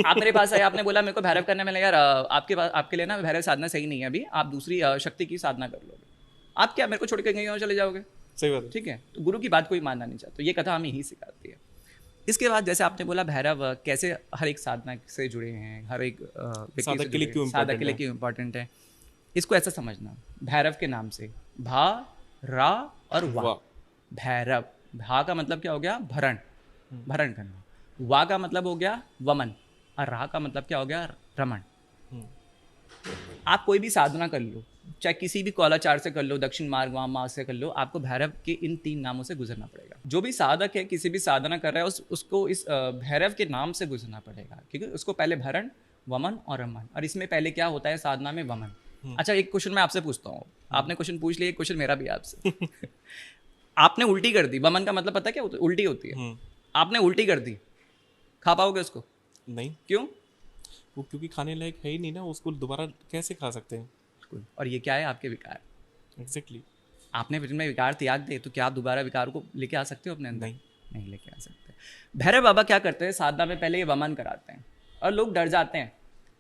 आप मेरे पास आए, आपने बोला मेरे को भैरव करने में लगा, यार आपके पास, आपके लिए ना भैरव साधना सही नहीं है, अभी आप दूसरी शक्ति की साधना कर लोगे। आप क्या मेरे को छोड़ के कहीं और चले जाओगे? सही बात है। ठीक है, तो गुरु की बात कोई मानना नहीं चाहता। तो ये कथा हमें यही सिखाती है। इसके बाद जैसे आपने बोला भैरव कैसे हर एक साधना से जुड़े हैं, हर एक साधक के लिए क्यों इम्पोर्टेंट है, इसको ऐसा समझना। भैरव के नाम से भा, रा और वा। भैरव, भा का मतलब क्या हो गया? भरण, भरण करना। वा का मतलब हो गया वमन और रा का मतलब क्या हो गया? रमण। आप कोई भी साधना कर लो, चाहे किसी भी कौलाचार से कर लो, दक्षिण मार्ग वाम मार्ग से कर लो, आपको भैरव के इन 3 नामों से गुजरना पड़ेगा। जो भी साधक है किसी भी साधना कर रहा है उसको इस भैरव के नाम से गुजरना पड़ेगा, क्योंकि उसको पहले भरण, वमन और रमन, और इसमें पहले क्या होता है साधना में वमन। अच्छा, एक क्वेश्चन मैं आपसे पूछता हूँ, आपने क्वेश्चन पूछ लिया, एक क्वेश्चन मेरा भी है आपसे। आपने उल्टी कर दी, वमन का मतलब पता क्या होता है? उल्टी होती है। आपने उल्टी कर दी, खा पाओगे उसको? नहीं। क्यों? वो क्योंकि खाने लायक है ही नहीं ना, उसको दोबारा कैसे खा सकते हैं? और ये क्या है? आपके विकार। एग्जैक्टली। आपने में विकार त्याग दे तो क्या आप दोबारा विकार को लेके आ सकते हो अपने अंदर? नहीं, नहीं लेके आ सकते। भैरव बाबा क्या करते हैं, साधना में पहले ये वमन कराते हैं और लोग डर जाते हैं।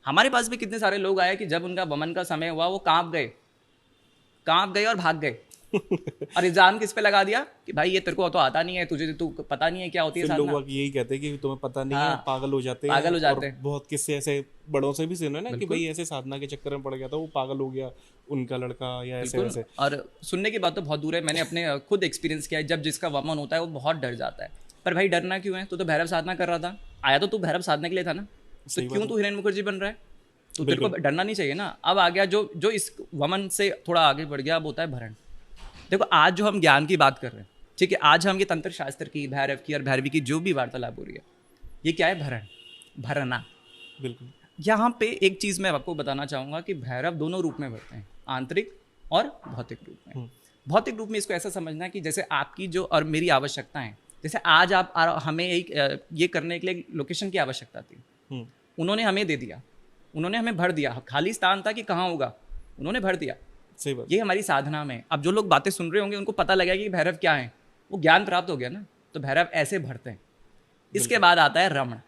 हमारे पास भी कितने सारे लोग आए कि जब उनका वमन का समय हुआ वो कांप गए और भाग गए। और इल्जाम किस पे लगा दिया कि भाई ये तेरे को तो आता नहीं है, तुझे तो पता नहीं है क्या होती है साधना। लोग यही कहते हैं कि तुम्हें पता नहीं है, हाँ, पागल हो जाते हैं। और बहुत किस्से ऐसे बड़ों से भी सुने ना कि भाई ऐसे साधना के चक्कर में पड़ गया था, वो पागल हो गया उनका लड़का, या ऐसे वैसे। और सुनने की बात तो बहुत दूर है, मैंने अपने खुद एक्सपीरियंस किया है। जब जिसका वमन होता है वो बहुत डर जाता है। पर भाई डरना क्यों है? तो भैरव साधना कर रहा था, आया तो तू भैरव साधना के लिए था ना, तो क्यों तू हिरेन मुखर्जी बन रहा है? तो तेरे को डरना नहीं चाहिए ना। अब आ गया जो इस वमन से थोड़ा आगे बढ़ गया, अब होता है भरण। देखो आज जो हम ज्ञान की बात कर रहे हैं, ठीक है, आज हम ये तंत्र शास्त्र की, भैरव की और भैरवी की जो भी वार्तालाप हो रही है, ये क्या है? भरण, भरना। बिल्कुल। यहाँ पे एक चीज़ मैं आपको बताना चाहूँगा कि भैरव दोनों रूप में बढ़ते हैं, आंतरिक और भौतिक रूप में। भौतिक रूप में इसको ऐसा समझना कि जैसे आपकी जो और मेरी आवश्यकताएं, जैसे आज हमें एक ये करने के लिए लोकेशन की आवश्यकता थी, उन्होंने हमें दे दिया, उन्होंने हमें भर दिया। खाली स्थान था कि कहाँ होगा, उन्होंने भर दिया। सही बात। ये हमारी साधना में। अब जो लोग बातें सुन रहे होंगे उनको पता लगा कि भैरव क्या है, वो ज्ञान प्राप्त हो गया ना, तो भैरव ऐसे भरते हैं। इसके बाद आता है रमण,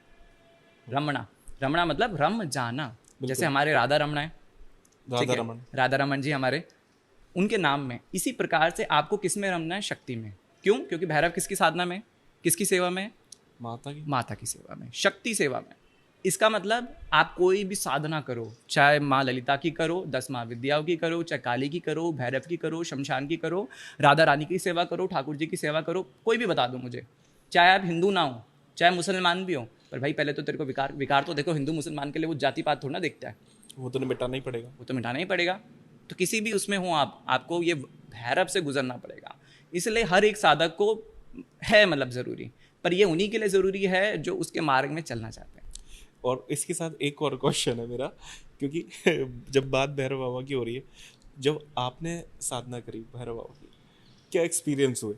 रमणा। रमणा मतलब रम जाना। जैसे हमारे राधा रमणा है, राधा रमन जी हमारे, उनके नाम में। इसी प्रकार से आपको किस में रमना है? शक्ति में। क्यों? क्योंकि भैरव किसकी साधना में, किसकी सेवा में? माता की सेवा में, शक्ति सेवा में। इसका मतलब आप कोई भी साधना करो, चाहे माँ ललिता की करो, 10 माँ विद्याओं की करो, चाहे काली की करो, भैरव की करो, शमशान की करो, राधा रानी की सेवा करो, ठाकुर जी की सेवा करो, कोई भी बता दो मुझे। चाहे आप हिंदू ना हो, चाहे मुसलमान भी हो, पर भाई पहले तो तेरे को विकार तो देखो। हिंदू मुसलमान के लिए वो जाति पात थोड़ा ना देखता है, वो तो मिटाना ही पड़ेगा, वो तो मिटाना ही पड़ेगा। तो किसी भी उसमें हो आपको ये भैरव से गुजरना पड़ेगा। इसलिए हर एक साधक को है मतलब ज़रूरी, पर ये उन्हीं के लिए ज़रूरी है जो उसके मार्ग में चलना चाहते हैं। और इसके साथ एक और क्वेश्चन है मेरा, क्योंकि जब बात भैरव बाबा की हो रही है, जब आपने साधना करी भैरव बाबा की, क्या एक्सपीरियंस हुए?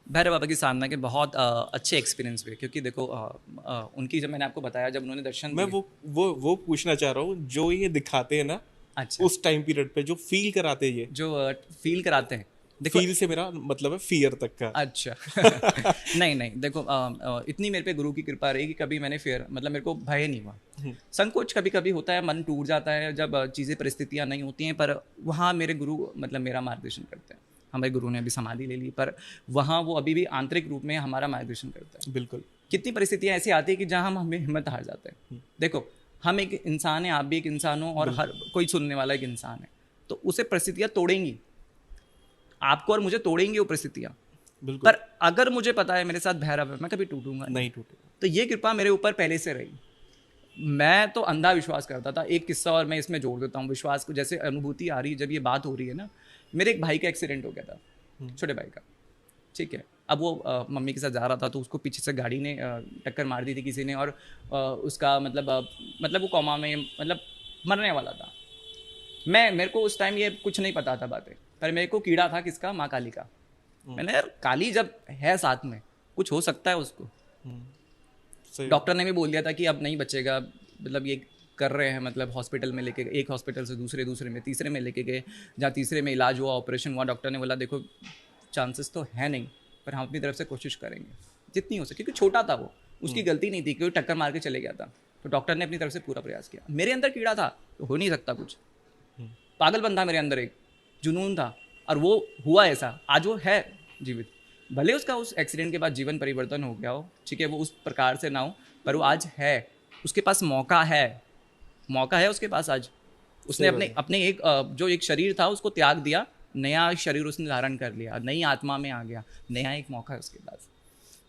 भैरव बाबा की साधना के बहुत अच्छे एक्सपीरियंस हुए, क्योंकि देखो उनकी, जब मैंने आपको बताया, जब उन्होंने दर्शन, मैं वो पूछना चाह रहा हूँ, जो ये दिखाते हैं ना, अच्छा, उस टाइम पीरियड पे जो फील कराते हैं, ये जो फील कराते हैं, देखो, फील से मेरा मतलब है फियर तक का। अच्छा। नहीं देखो, इतनी मेरे पे गुरु की कृपा रही कि कभी मैंने फियर, मतलब मेरे को भय नहीं हुआ। संकोच कभी कभी होता है, मन टूट जाता है जब चीज़ें परिस्थितियाँ नहीं होती हैं, पर वहाँ मेरे गुरु मतलब मेरा मार्गदर्शन करते हैं। हमारे गुरु ने अभी समाधि ले ली, पर वहाँ वो अभी भी आंतरिक रूप में हमारा मार्गदर्शन करता है। बिल्कुल। कितनी परिस्थितियाँ ऐसी आती है कि जहाँ हम हमें हिम्मत हार जाते हैं। देखो, हम एक इंसान है, आप भी एक इंसान हो, और हर कोई सुनने वाला एक इंसान है, तो उसे परिस्थितियाँ तोड़ेंगी, आपको और मुझे तोड़ेंगी वो परिस्थितियाँ। पर अगर मुझे पता है मेरे साथ भैरव है, मैं कभी टूटूंगा नहीं। तो ये कृपा मेरे ऊपर पहले से रही। मैं तो अंधा विश्वास करता था। एक किस्सा और मैं इसमें जोड़ देता हूँ विश्वास को, जैसे अनुभूति आ रही है जब ये बात हो रही है ना। मेरे एक भाई का एक्सीडेंट हो गया था, छोटे भाई का, ठीक है। अब वो मम्मी के साथ जा रहा था, तो उसको पीछे से गाड़ी ने टक्कर मार दी थी किसी ने, और उसका मतलब वो कोमा में, मतलब मरने वाला था। मेरे को उस टाइम ये कुछ नहीं पता था बातें, पर मेरे को कीड़ा था किसका? माँ काली का। मैंने, यार काली जब है साथ में, कुछ हो सकता है उसको। डॉक्टर ने भी बोल दिया था कि अब नहीं बचेगा, मतलब ये कर रहे हैं, मतलब हॉस्पिटल में लेके, एक हॉस्पिटल से दूसरे में, तीसरे में लेके गए। जहाँ तीसरे में इलाज हुआ, ऑपरेशन हुआ, डॉक्टर ने बोला देखो चांसेस तो है नहीं, पर हम अपनी तरफ से कोशिश करेंगे जितनी हो सके, क्योंकि छोटा था वो, उसकी गलती नहीं थी, क्योंकि टक्कर मार के चले गया था। तो डॉक्टर ने अपनी तरफ से पूरा प्रयास किया। मेरे अंदर कीड़ा था तो हो नहीं सकता कुछ, पागलपन था मेरे अंदर, एक जुनून था, और वो हुआ ऐसा। आज वो है जीवित, भले उसका उस एक्सीडेंट के बाद जीवन परिवर्तन हो गया हो, ठीक है, वो उस प्रकार से ना हो, पर वो आज है, उसके पास मौका है उसके पास आज। उसने अपने एक जो एक शरीर था उसको त्याग दिया, नया शरीर उसने धारण कर लिया, नई आत्मा में आ गया, नया एक मौका है उसके पास।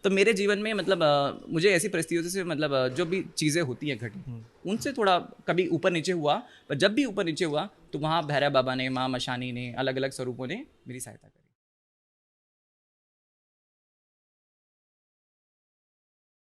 तो मेरे जीवन में मतलब मुझे ऐसी परिस्थितियों से मतलब जो भी चीज़ें होती हैं घटी, उनसे थोड़ा कभी ऊपर नीचे हुआ, पर जब भी ऊपर नीचे हुआ तो वहाँ भैरव बाबा ने, माँ मशानी ने, अलग अलग स्वरूपों ने मेरी सहायता की।